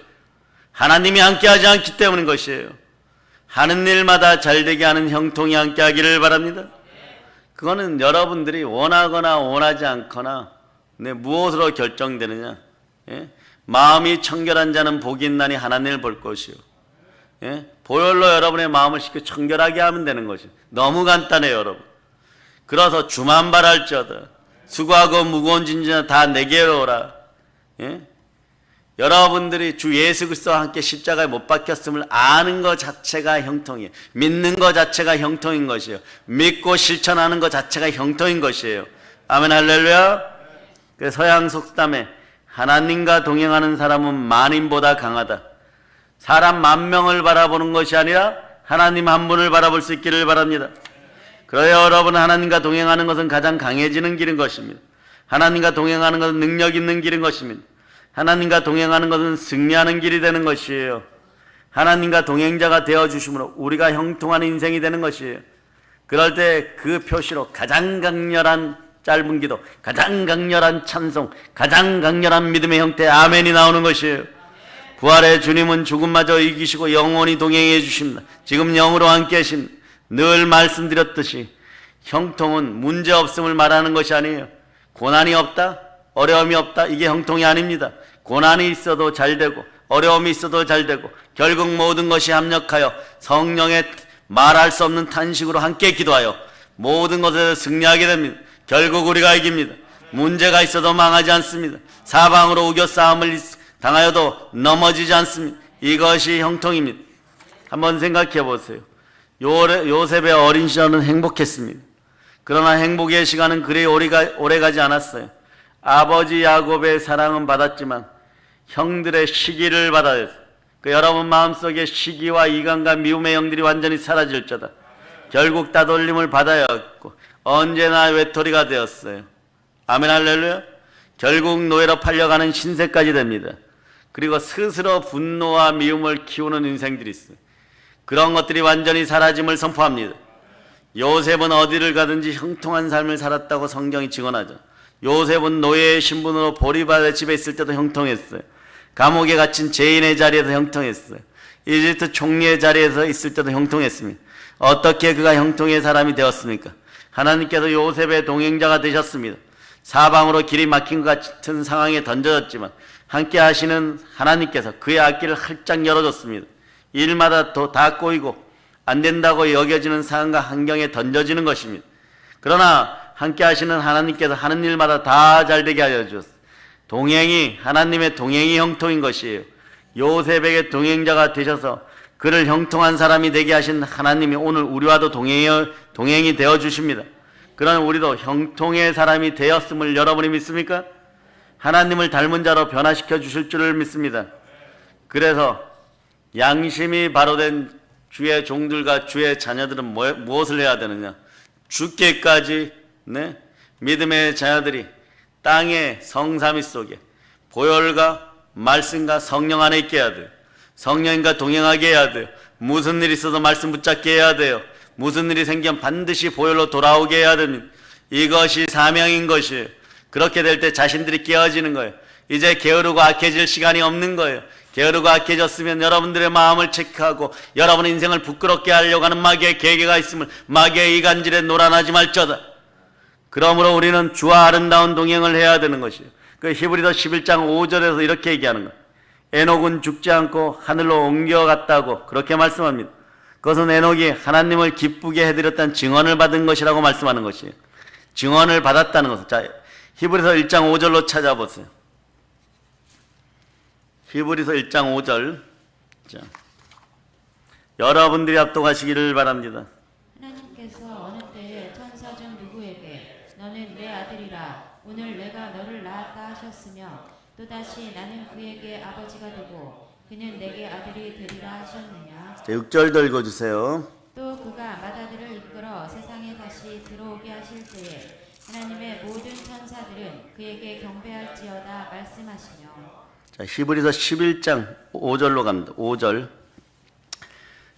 하나님이 함께하지 않기 때문인 것이에요. 하는 일마다 잘 되게 하는 형통이 함께하기를 바랍니다. 그거는 여러분들이 원하거나 원하지 않거나 무엇으로 결정되느냐? 마음이 청결한 자는 복이 있나니 하나님을 볼 것이요. 보혈로 여러분의 마음을 씻겨 청결하게 하면 되는 것이요. 너무 간단해요, 여러분. 그래서 주만 바랄지어다. 수고하고 무거운 짐진 다 내게로 오라. 여러분들이 주 예수 그리스도와 함께 십자가에 못 박혔음을 아는 것 자체가 형통이에요. 믿는 것 자체가 형통인 것이에요. 믿고 실천하는 것 자체가 형통인 것이에요. 아멘 할렐루야. 그 서양 속담에 하나님과 동행하는 사람은 만인보다 강하다. 사람 만 명을 바라보는 것이 아니라 하나님 한 분을 바라볼 수 있기를 바랍니다. 그래야 여러분, 하나님과 동행하는 것은 가장 강해지는 길인 것입니다. 하나님과 동행하는 것은 능력 있는 길인 것입니다. 하나님과 동행하는 것은 승리하는 길이 되는 것이에요. 하나님과 동행자가 되어주심으로 우리가 형통한 인생이 되는 것이에요. 그럴 때 그 표시로 가장 강렬한 짧은 기도, 가장 강렬한 찬송, 가장 강렬한 믿음의 형태 아멘이 나오는 것이에요. 부활의 주님은 죽음마저 이기시고 영원히 동행해 주십니다. 지금 영으로 함께 하십니다. 늘 말씀드렸듯이 형통은 문제없음을 말하는 것이 아니에요. 고난이 없다, 어려움이 없다, 이게 형통이 아닙니다. 고난이 있어도 잘 되고 어려움이 있어도 잘 되고 결국 모든 것이 합력하여 성령의 말할 수 없는 탄식으로 함께 기도하여 모든 것에서 승리하게 됩니다. 결국 우리가 이깁니다. 문제가 있어도 망하지 않습니다. 사방으로 우겨싸움을 당하여도 넘어지지 않습니다. 이것이 형통입니다. 한번 생각해 보세요. 요셉의 어린 시절은 행복했습니다. 그러나 행복의 시간은 그리 오래가지 않았어요. 아버지 야곱의 사랑은 받았지만 형들의 시기를 받아야 했어요. 여러분 마음속에 시기와 이간과 미움의 영들이 완전히 사라질 자다. 결국 따돌림을 받아야 했고 언제나 외톨이가 되었어요. 아멘 할렐루야. 결국 노예로 팔려가는 신세까지 됩니다. 그리고 스스로 분노와 미움을 키우는 인생들이 있어요. 그런 것들이 완전히 사라짐을 선포합니다. 요셉은 어디를 가든지 형통한 삶을 살았다고 성경이 증언하죠. 요셉은 노예의 신분으로 보리발의 집에 있을 때도 형통했어요. 감옥에 갇힌 죄인의 자리에서 형통했어요. 이집트 총리의 자리에서 있을 때도 형통했습니다. 어떻게 그가 형통의 사람이 되었습니까? 하나님께서 요셉의 동행자가 되셨습니다. 사방으로 길이 막힌 것 같은 상황에 던져졌지만 함께 하시는 하나님께서 그의 앞길을 활짝 열어줬습니다. 일마다 다 꼬이고 안 된다고 여겨지는 상황과 환경에 던져지는 것입니다. 그러나 함께 하시는 하나님께서 하는 일마다 다 잘되게 하여 주셨어요. 동행이 하나님의 동행이 형통인 것이에요. 요셉에게 동행자가 되셔서 그를 형통한 사람이 되게 하신 하나님이 오늘 우리와도 동행이 되어 주십니다. 그러나 우리도 형통의 사람이 되었음을 여러분이 믿습니까? 하나님을 닮은 자로 변화시켜 주실 줄을 믿습니다. 그래서 양심이 바로된 주의 종들과 주의 자녀들은 무엇을 해야 되느냐? 죽게까지 믿음의 자녀들이 땅의 성삼위 속에 보혈과 말씀과 성령 안에 있게 해야 돼요. 성령과 동행하게 해야 돼요. 무슨 일이 있어도 말씀 붙잡게 해야 돼요. 무슨 일이 생기면 반드시 보혈로 돌아오게 해야 됩니다. 이것이 사명인 것이에요. 그렇게 될 때 자신들이 깨어지는 거예요. 이제 게으르고 악해질 시간이 없는 거예요. 게으르고 악해졌으면 여러분들의 마음을 체크하고 여러분의 인생을 부끄럽게 하려고 하는 마귀의 계계가 있음을 마귀의 이간질에 놀아나지 말자다. 그러므로 우리는 주와 아름다운 동행을 해야 되는 것이에요. 그 히브리서 11장 5절에서 이렇게 얘기하는 거예요. 에녹은 죽지 않고 하늘로 옮겨갔다고 그렇게 말씀합니다. 그것은 에녹이 하나님을 기쁘게 해드렸다는 증언을 받은 것이라고 말씀하는 것이에요. 증언을 받았다는 것은. 자, 히브리서 1장 5절로 찾아보세요. 히브리서 1장 5절. 자, 여러분들이 합독하시기를 바랍니다. 하나님께서 어느 때에 천사 중 누구에게 너는 내 아들이라 오늘 내가 너를 낳았다 하셨으며 또다시 나는 그에게 아버지가 되고 그는 내게 아들이 되리라 하셨느냐. 자, 6절 읽어주세요. 또 그가 맏아들을 이끌어 세상에 다시 들어오게 하실 때에 하나님의 모든 천사들은 그에게 경배할지어다 말씀하시며. 자, 히브리서 11장 5절로 갑니다. 5절.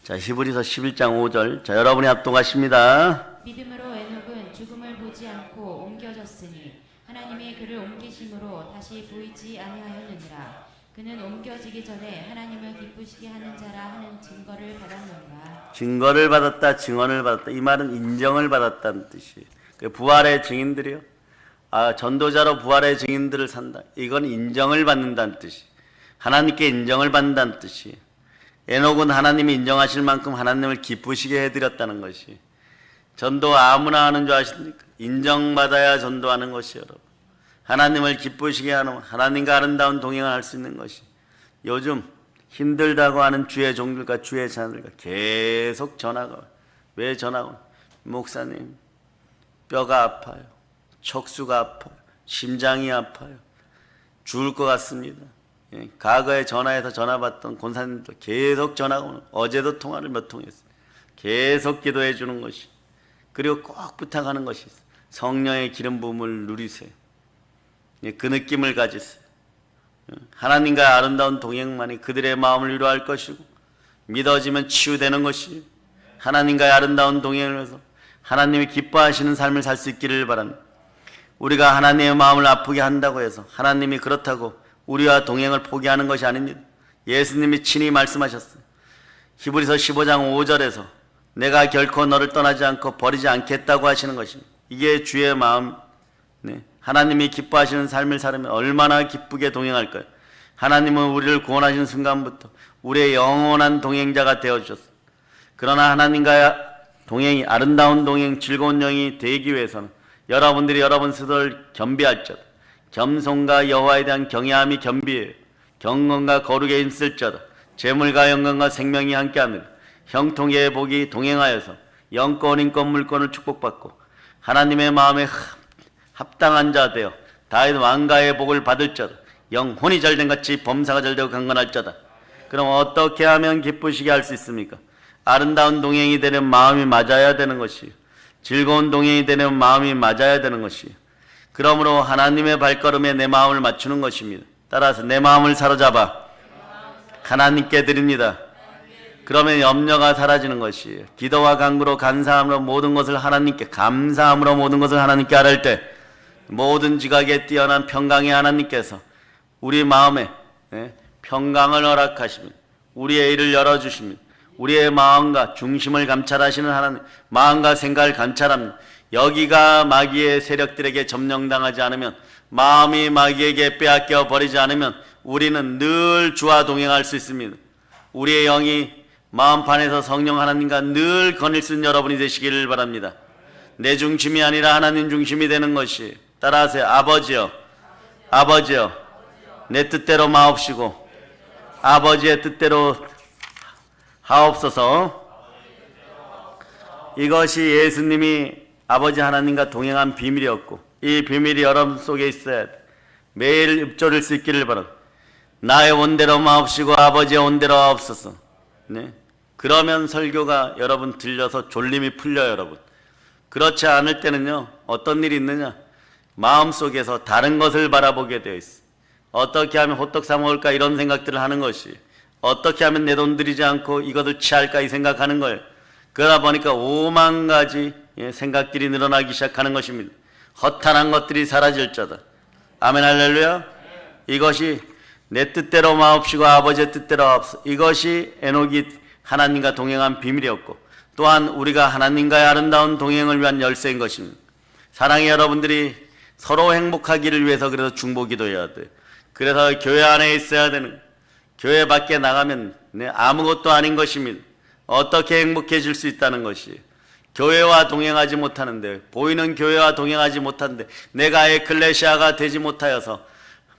자, 히브리서 11장 5절. 자, 여러분이 합독하십니다. 믿음으로 에녹은 죽음을 보지 않고 옮겨졌으니 하나님이 그를 옮기심으로 다시 보이지 아니하였느니라. 그는 옮겨지기 전에 하나님을 기쁘시게 하는 자라 하는 증거를 받았느니라. 증거를 받았다, 증언을 받았다. 이 말은 인정을 받았다는 뜻이에요. 부활의 증인들이요. 전도자로 부활의 증인들을 산다. 이건 인정을 받는다는 뜻이에요. 하나님께 인정을 받는다는 뜻이에요. 에녹은 하나님이 인정하실 만큼 하나님을 기쁘시게 해드렸다는 것이. 전도 아무나 하는 줄 아십니까? 인정받아야 전도하는 것이요, 여러분. 하나님을 기쁘시게 하는, 하나님과 아름다운 동행을 할 수 있는 것이. 요즘 힘들다고 하는 주의 종들과 주의 자녀들과 계속 전화가 와요. 왜 전화가 와요? 목사님, 뼈가 아파요. 척수가 아파요. 심장이 아파요. 죽을 것 같습니다. 예, 과거에 전화해서 전화 받던 권사님들 계속 전화가 오는, 어제도 통화를 몇 통 했어요. 계속 기도해 주는 것이. 그리고 꼭 부탁하는 것이 있어요. 성령의 기름 부음을 누리세요. 예, 그 느낌을 가지세요. 하나님과의 아름다운 동행만이 그들의 마음을 위로할 것이고 믿어지면 치유되는 것이에요. 하나님과의 아름다운 동행을 해서 하나님이 기뻐하시는 삶을 살 수 있기를 바랍니다. 우리가 하나님의 마음을 아프게 한다고 해서 하나님이 그렇다고 우리와 동행을 포기하는 것이 아닙니다. 예수님이 친히 말씀하셨어요. 히브리서 15장 5절에서 내가 결코 너를 떠나지 않고 버리지 않겠다고 하시는 것입니다. 이게 주의 마음. 네. 하나님이 기뻐하시는 삶을 살면 얼마나 기쁘게 동행할까요? 하나님은 우리를 구원하신 순간부터 우리의 영원한 동행자가 되어주셨어요. 그러나 하나님과의 동행이, 아름다운 동행, 즐거운 영이 되기 위해서는 여러분들이 여러분 스스로를 겸비할지어다. 겸손과 여호와에 대한 경외함이 겸비해요. 경건과 거룩에 힘쓸지어다. 재물과 영광과 생명이 함께하느라 형통의 복이 동행하여서 영권, 인권, 물권을 축복받고 하나님의 마음에 합당한 자 되어 다윗 왕가의 복을 받을 자다. 영혼이 잘된 같이 범사가 잘되고 강건할 자다. 그럼 어떻게 하면 기쁘시게 할 수 있습니까? 아름다운 동행이 되는 마음이 맞아야 되는 것이요, 즐거운 동행이 되는 마음이 맞아야 되는 것이요, 그러므로 하나님의 발걸음에 내 마음을 맞추는 것입니다. 따라서 내 마음을 사로잡아 하나님께 드립니다. 그러면 염려가 사라지는 것이에요. 기도와 간구로 간사함으로 모든 것을 하나님께, 감사함으로 모든 것을 하나님께 아뢰을 때 모든 지각에 뛰어난 평강의 하나님께서 우리 마음에 평강을 허락하십니다. 우리의 일을 열어주십니다. 우리의 마음과 중심을 감찰하시는 하나님, 마음과 생각을 감찰합니다. 여기가 마귀의 세력들에게 점령당하지 않으면, 마음이 마귀에게 빼앗겨 버리지 않으면 우리는 늘 주와 동행할 수 있습니다. 우리의 영이 마음판에서 성령 하나님과 늘 거닐 수 있는 여러분이 되시기를 바랍니다. 내 중심이 아니라 하나님 중심이 되는 것이, 따라하세요. 아버지여, 아버지여, 내 뜻대로 마옵시고 아버지의 뜻대로 하옵소서. 이것이 예수님이 아버지 하나님과 동행한 비밀이었고, 이 비밀이 여러분 속에 있어야 돼. 매일 읊조릴 수 있기를 바랍니다. 나의 온대로 마옵시고 아버지의 온대로 하옵소서. 네. 그러면 설교가 여러분 들려서 졸림이 풀려요, 여러분. 그렇지 않을 때는요, 어떤 일이 있느냐, 마음속에서 다른 것을 바라보게 되어 있어. 어떻게 하면 호떡 사 먹을까, 이런 생각들을 하는 것이, 어떻게 하면 내 돈 들이지 않고 이것을 취할까, 이 생각하는 거예요. 그러다 보니까 5만 가지 생각들이 늘어나기 시작하는 것입니다. 허탄한 것들이 사라질 자다. 아멘, 할렐루야. 이것이 내 뜻대로 마옵시고 아버지의 뜻대로 하옵소서. 이것이 에녹이 하나님과 동행한 비밀이었고, 또한 우리가 하나님과의 아름다운 동행을 위한 열쇠인 것입니다. 사랑의 여러분들이 서로 행복하기를 위해서 그래서 중보기도해야 돼. 그래서 교회 안에 있어야 되는, 교회 밖에 나가면 아무것도 아닌 것입니다. 어떻게 행복해질 수 있다는 것이, 교회와 동행하지 못하는데, 보이는 교회와 동행하지 못하는데, 내가 에클레시아가 되지 못하여서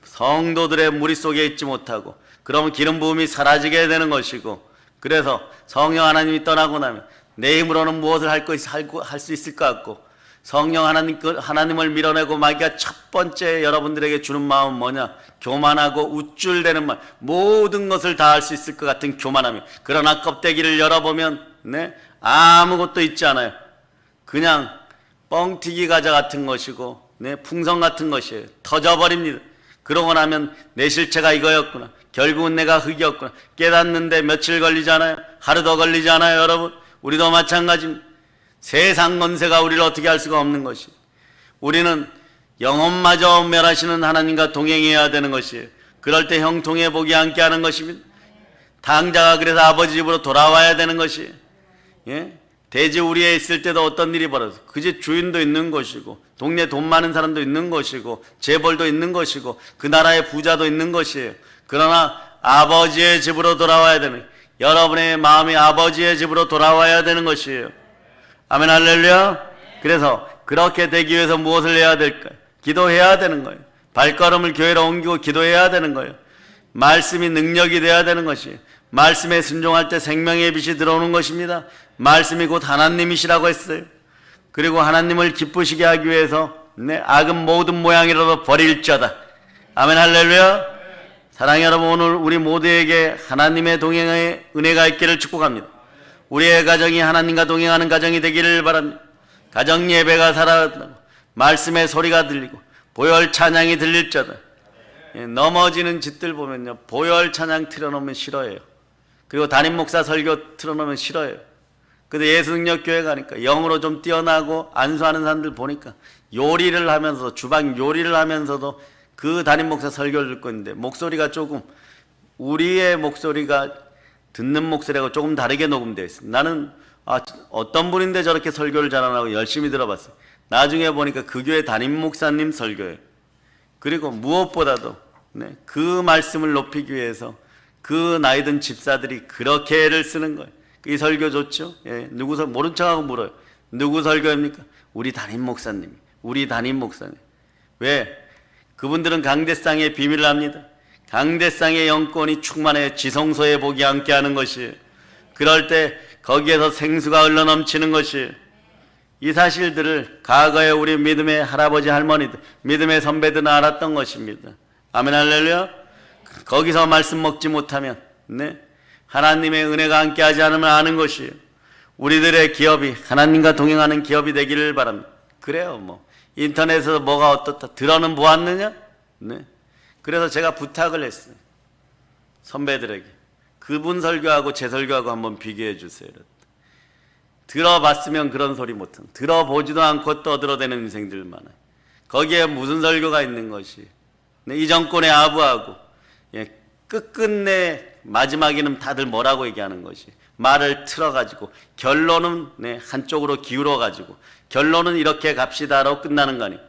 성도들의 무리 속에 있지 못하고, 그러면 기름 부음이 사라지게 되는 것이고, 그래서 성령 하나님이 떠나고 나면 내 힘으로는 무엇을 할 수 있을 것 같고, 성령 하나님을 밀어내고 마귀가 첫 번째 여러분들에게 주는 마음은 뭐냐? 교만하고 우쭐대는 말, 모든 것을 다 할 수 있을 것 같은 교만함이. 그러나 껍데기를 열어보면 아무것도 있지 않아요. 그냥 뻥튀기 과자 같은 것이고 풍선 같은 것이에요. 터져버립니다. 그러고 나면 내 실체가 이거였구나, 결국은 내가 흙이었구나 깨닫는데 며칠 걸리지 않아요? 하루 더 걸리지 않아요, 여러분? 우리도 마찬가지입니다. 세상 권세가 우리를 어떻게 할 수가 없는 것이, 우리는 영혼마저 멸하시는 하나님과 동행해야 되는 것이에요. 그럴 때 형통의 복이 함께 하는 것입니다. 당자가 그래서 아버지 집으로 돌아와야 되는 것이에요. 대지 우리에 있을 때도 어떤 일이 벌어져, 그 집 주인도 있는 것이고, 동네 돈 많은 사람도 있는 것이고, 재벌도 있는 것이고, 그 나라의 부자도 있는 것이에요. 그러나 아버지의 집으로 돌아와야 되는, 여러분의 마음이 아버지의 집으로 돌아와야 되는 것이에요. 아멘, 할렐루야. 그래서 그렇게 되기 위해서 무엇을 해야 될까요? 기도해야 되는 거예요. 발걸음을 교회로 옮기고 기도해야 되는 거예요. 말씀이 능력이 되어야 되는 것이에요. 말씀에 순종할 때 생명의 빛이 들어오는 것입니다. 말씀이 곧 하나님이시라고 했어요. 그리고 하나님을 기쁘시게 하기 위해서 악은 모든 모양이라도 버릴지어다. 아멘, 할렐루야. 사랑하는 여러분, 오늘 우리 모두에게 하나님의 동행의 은혜가 있기를 축복합니다. 우리의 가정이 하나님과 동행하는 가정이 되기를 바랍니다. 가정 예배가 살아나고 말씀의 소리가 들리고 보혈 찬양이 들릴 자다. 넘어지는 짓들 보면요, 보혈 찬양 틀어놓으면 싫어해요. 그리고 담임 목사 설교 틀어놓으면 싫어해요. 근데 예수능력교회 가니까 영으로 좀 뛰어나고 안수하는 사람들 보니까 요리를 하면서, 주방 요리를 하면서도 그 담임 목사 설교를 듣고 있는데 목소리가 조금, 우리의 목소리가 듣는 목소리하고 조금 다르게 녹음되어 있어요. 나는 어떤 분인데 저렇게 설교를 잘하나고 열심히 들어봤어요. 나중에 보니까 그 교회 담임 목사님 설교예요. 그리고 무엇보다도 그 말씀을 높이기 위해서 그 나이든 집사들이 그렇게 애를 쓰는 거예요. 이 설교 좋죠? 누구 모른 척하고 물어요. 누구 설교입니까? 우리 담임 목사님. 우리 담임 목사님. 왜? 그분들은 강대상의 비밀을 합니다. 강대상의 영권이 충만해 지성소의 복이 함께하는 것이에요. 그럴 때 거기에서 생수가 흘러넘치는 것이에요. 이 사실들을 과거에 우리 믿음의 할아버지 할머니들, 믿음의 선배들은 알았던 것입니다. 아멘 할렐루야. 거기서 말씀 먹지 못하면 하나님의 은혜가 함께하지 않으면 아는 것이에요. 우리들의 기업이 하나님과 동행하는 기업이 되기를 바랍니다. 그래요. 뭐 인터넷에서 뭐가 어떻다 들어는 보았느냐? 그래서 제가 부탁을 했어요. 선배들에게 그분 설교하고 제 설교하고 한번 비교해 주세요. 들어봤으면 그런 소리 못한, 들어보지도 않고 떠들어대는 인생들 많아요. 거기에 무슨 설교가 있는 것이 이 정권의 아부하고 끝끝내 마지막에는 다들 뭐라고 얘기하는 것이 말을 틀어가지고 결론은 한쪽으로 기울어가지고 결론은 이렇게 갑시다라고 끝나는 거 아니에요.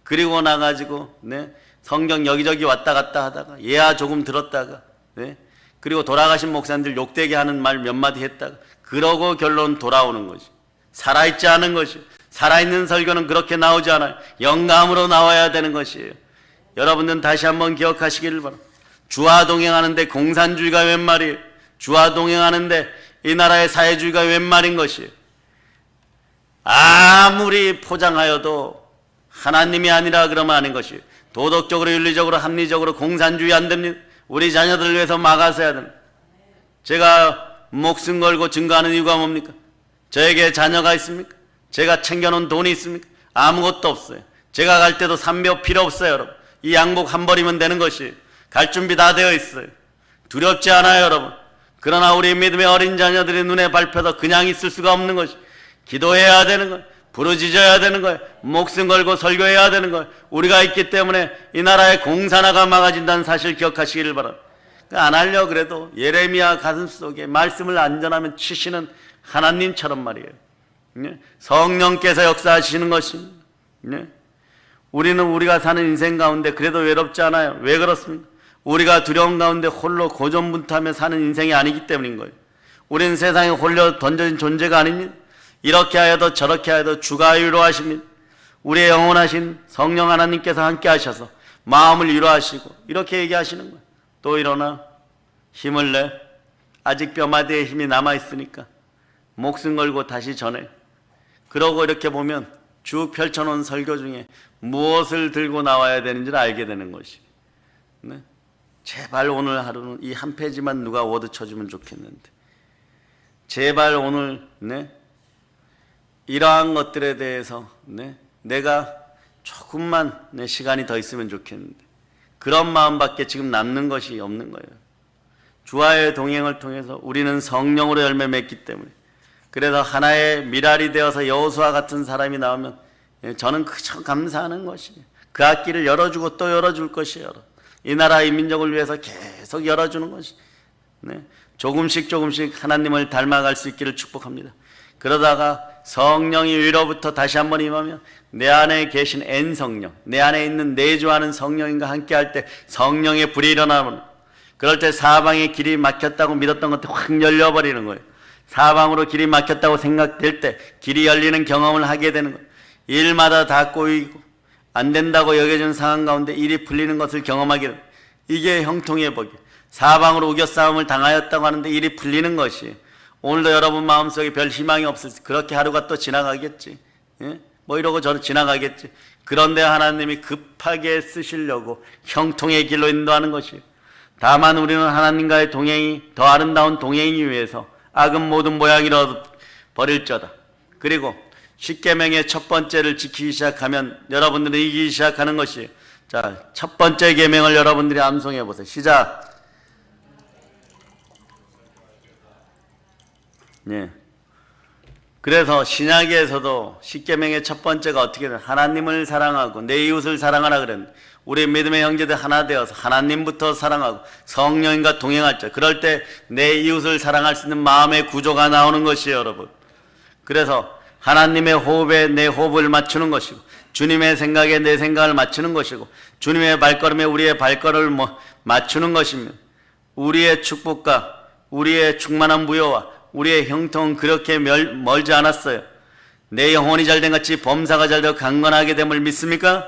그리고 나가지고 성경 여기저기 왔다 갔다 하다가 얘야 조금 들었다가 그리고 돌아가신 목사님들 욕되게 하는 말 몇 마디 했다가 그러고 결론 돌아오는 것이 살아있지 않은 것이 살아있는 설교는 그렇게 나오지 않아요. 영감으로 나와야 되는 것이에요. 여러분들은 다시 한번 기억하시기를 바랍니다. 주와 동행하는데 공산주의가 웬 말이에요. 주와 동행하는데 이 나라의 사회주의가 웬 말인 것이에요. 아무리 포장하여도 하나님이 아니라 그러면 아닌 것이에요. 도덕적으로 윤리적으로 합리적으로 공산주의 안 됩니다. 우리 자녀들을 위해서 막아서야 됩니다. 제가 목숨 걸고 증거하는 이유가 뭡니까? 저에게 자녀가 있습니까? 제가 챙겨놓은 돈이 있습니까? 아무것도 없어요. 제가 갈 때도 삼벽 필요 없어요. 여러분 이 양복 한 벌이면 되는 것이에요. 갈 준비 다 되어 있어요. 두렵지 않아요. 여러분 그러나 우리 믿음의 어린 자녀들이 눈에 밟혀서 그냥 있을 수가 없는 것이 기도해야 되는 거예요. 부르짖어야 되는 거예요. 목숨 걸고 설교해야 되는 거예요. 우리가 있기 때문에 이 나라의 공산화가 막아진다는 사실 기억하시기를 바랍니다. 안 하려 그래도 예레미야 가슴속에 말씀을 안전하면 치시는 하나님처럼 말이에요. 성령께서 역사하시는 것입니다. 우리는 우리가 사는 인생 가운데 그래도 외롭지 않아요. 왜 그렇습니까? 우리가 두려움 가운데 홀로 고전분투하며 사는 인생이 아니기 때문인 거예요. 우리는 세상에 홀려 던져진 존재가 아닙니다. 이렇게 하여도 저렇게 하여도 주가 위로하십니다. 우리의 영원하신 성령 하나님께서 함께 하셔서 마음을 위로하시고 이렇게 얘기하시는 거예요. 또 일어나 힘을 내. 아직 뼈마디에 힘이 남아있으니까 목숨 걸고 다시 전해. 그러고 이렇게 보면 쭉 펼쳐놓은 설교 중에 무엇을 들고 나와야 되는지를 알게 되는 것이 제발 오늘 하루는 이 한 페이지만 누가 워드 쳐주면 좋겠는데 제발 오늘 이러한 것들에 대해서 내가 조금만 내 시간이 더 있으면 좋겠는데 그런 마음밖에 지금 남는 것이 없는 거예요. 주와의 동행을 통해서 우리는 성령으로 열매 맺기 때문에 그래서 하나의 미랄이 되어서 여호수아 같은 사람이 나오면 저는 그저 감사하는 것이에요. 그 앞길을 열어주고 또 열어줄 것이에요. 이 나라 이 민족을 위해서 계속 열어주는 것이 조금씩 하나님을 닮아갈 수 있기를 축복합니다. 그러다가 성령이 위로부터 다시 한번 임하면 내 안에 계신 N 성령, 내 안에 있는 내주하는 성령인과 함께 할 때 성령의 불이 일어나면 그럴 때 사방에 길이 막혔다고 믿었던 것들이 확 열려버리는 거예요. 사방으로 길이 막혔다고 생각될 때 길이 열리는 경험을 하게 되는 거예요. 일마다 다 꼬이고 안 된다고 여겨지는 상황 가운데 일이 풀리는 것을 경험하게 됩니다. 이게 형통의 복이에요. 사방으로 우겨싸움을 당하였다고 하는데 일이 풀리는 것이에요. 오늘도 여러분 마음속에 별 희망이 없을 때 그렇게 하루가 또 지나가겠지. 뭐 이러고 저는 지나가겠지. 그런데 하나님이 급하게 쓰시려고 형통의 길로 인도하는 것이에요. 다만 우리는 하나님과의 동행이 더 아름다운 동행이기 위해서 악은 모든 모양이라 버릴저다. 그리고 십계명의 첫 번째를 지키기 시작하면 여러분들은 이기기 시작하는 것이에요. 자, 첫 번째 계명을 여러분들이 암송해 보세요. 시작. 그래서 신약에서도 십계명의 첫 번째가 어떻게 되나 하나님을 사랑하고 내 이웃을 사랑하라 그랬는데 우리 믿음의 형제들 하나 되어서 하나님부터 사랑하고 성령님과 동행할 때 그럴 때 내 이웃을 사랑할 수 있는 마음의 구조가 나오는 것이에요. 여러분 그래서 하나님의 호흡에 내 호흡을 맞추는 것이고 주님의 생각에 내 생각을 맞추는 것이고 주님의 발걸음에 우리의 발걸음을 맞추는 것입니다. 우리의 축복과 우리의 충만한 무효와 우리의 형통은 그렇게 멀지 않았어요. 내 영혼이 잘된 같이 범사가 잘되어 강건하게 됨을 믿습니까?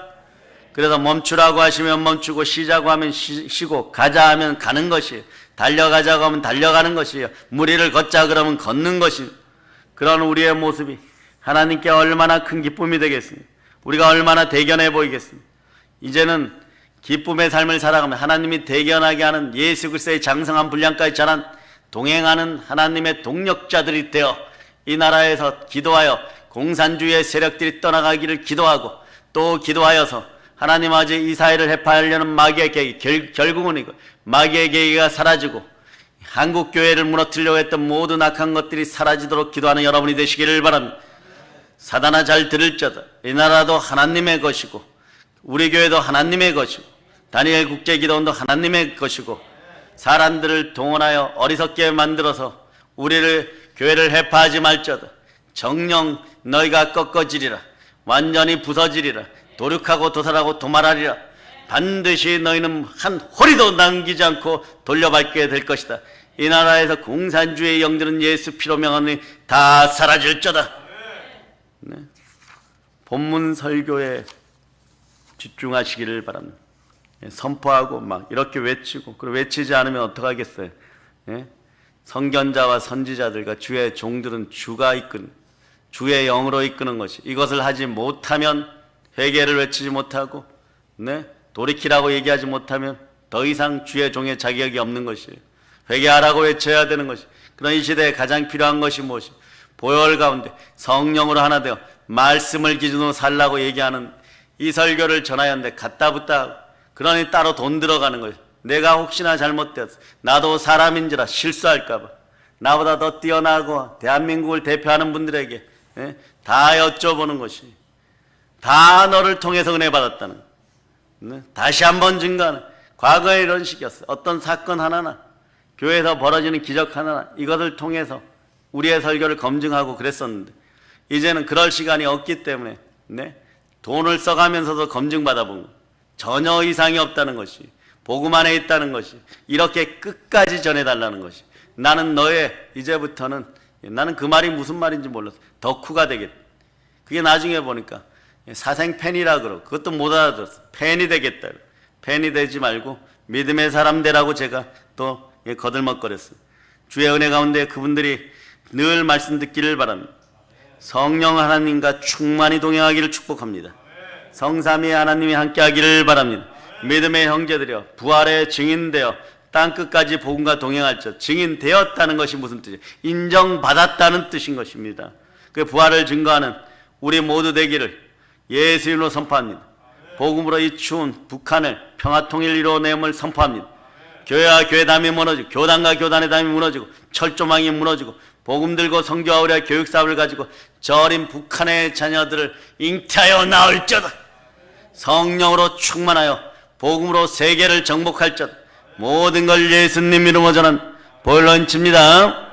그래서 멈추라고 하시면 멈추고 쉬자고 하면 쉬고 가자 하면 가는 것이에요. 달려가자고 하면 달려가는 것이에요. 무리를 걷자 그러면 걷는 것이에요. 그런 우리의 모습이 하나님께 얼마나 큰 기쁨이 되겠습니까? 우리가 얼마나 대견해 보이겠습니까? 이제는 기쁨의 삶을 살아가며 하나님이 대견하게 하는 예수 그리스도의 장성한 분량까지 자란 동행하는 하나님의 동력자들이 되어 이 나라에서 기도하여 공산주의의 세력들이 떠나가기를 기도하고 또 기도하여서 하나님 아버지 이 사회를 해파하려는 마귀의 계획, 결국은 이거 마귀의 계획이 사라지고 한국 교회를 무너뜨리려고 했던 모든 악한 것들이 사라지도록 기도하는 여러분이 되시기를 바랍니다. 사단아 잘 들을지어다. 이 나라도 하나님의 것이고 우리 교회도 하나님의 것이고 다니엘 국제기도원도 하나님의 것이고 사람들을 동원하여 어리석게 만들어서 우리를 교회를 해파하지 말지어다. 정녕 너희가 꺾어지리라. 완전히 부서지리라. 도륙하고 도살하고 도말하리라. 반드시 너희는 한 호리도 남기지 않고 돌려밟게 될 것이다. 이 나라에서 공산주의의 영들은 예수 피로 명하니 다 사라질저다. 네. 본문 설교에 집중하시기를 바랍니다. 선포하고 막 이렇게 외치고, 그리고 외치지 않으면 어떡하겠어요? 예? 선견자와 선지자들과 주의 종들은 주가 이끄는, 주의 영으로 이끄는 것이, 이것을 하지 못하면 회개를 외치지 못하고, 네? 돌이키라고 얘기하지 못하면 더 이상 주의 종의 자격이 없는 것이에요. 회개하라고 외쳐야 되는 것이. 그런 이 시대에 가장 필요한 것이 무엇이? 보혈 가운데 성령으로 하나 되어 말씀을 기준으로 살라고 얘기하는 이 설교를 전하였는데 갖다 붙다 하고, 그러니 따로 돈 들어가는 거예요. 내가 혹시나 잘못되었어, 나도 사람인지라 실수할까 봐 나보다 더 뛰어나고 대한민국을 대표하는 분들에게 다 여쭤보는 것이, 다 너를 통해서 은혜 받았다는 거예요. 다시 한번 증거하는, 과거에 이런 식이었어요. 어떤 사건 하나나 교회에서 벌어지는 기적 하나나 이것을 통해서 우리의 설교를 검증하고 그랬었는데, 이제는 그럴 시간이 없기 때문에 돈을 써가면서도 검증받아 본 거예요. 전혀 이상이 없다는 것이, 복음 안에 있다는 것이, 이렇게 끝까지 전해달라는 것이, 나는 너의, 이제부터는 나는 그 말이 무슨 말인지 몰랐어. 덕후가 되겠다. 그게 나중에 보니까 사생 팬이라 그러고, 그것도 못 알아들었어. 팬이 되겠다. 팬이 되지 말고 믿음의 사람 되라고 제가 또 거들먹거렸어요. 주의 은혜 가운데 그분들이 늘 말씀 듣기를 바랍니다. 성령 하나님과 충만히 동행하기를 축복합니다. 성삼위 하나님이 함께하기를 바랍니다. 믿음의 형제들이여, 부활의 증인되어 땅끝까지 복음과 동행할 것, 증인되었다는 것이 무슨 뜻이에요? 인정받았다는 뜻인 것입니다. 그 부활을 증거하는 우리 모두 되기를 예수 이름으로 선포합니다. 복음으로 이 추운 북한을 평화통일 이루어냄을 선포합니다. 교회와 교회담이 무너지고, 교단과 교단의 담이 무너지고, 철조망이 무너지고, 복음 들고 선교하오랴 교육사업을 가지고 저린 북한의 자녀들을 잉태하여 낳을지어다. 성령으로 충만하여 복음으로 세계를 정복할지어다. 모든 걸 예수님 이름으로 저는 보혈로 인칩니다.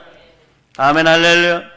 아멘 할렐루야.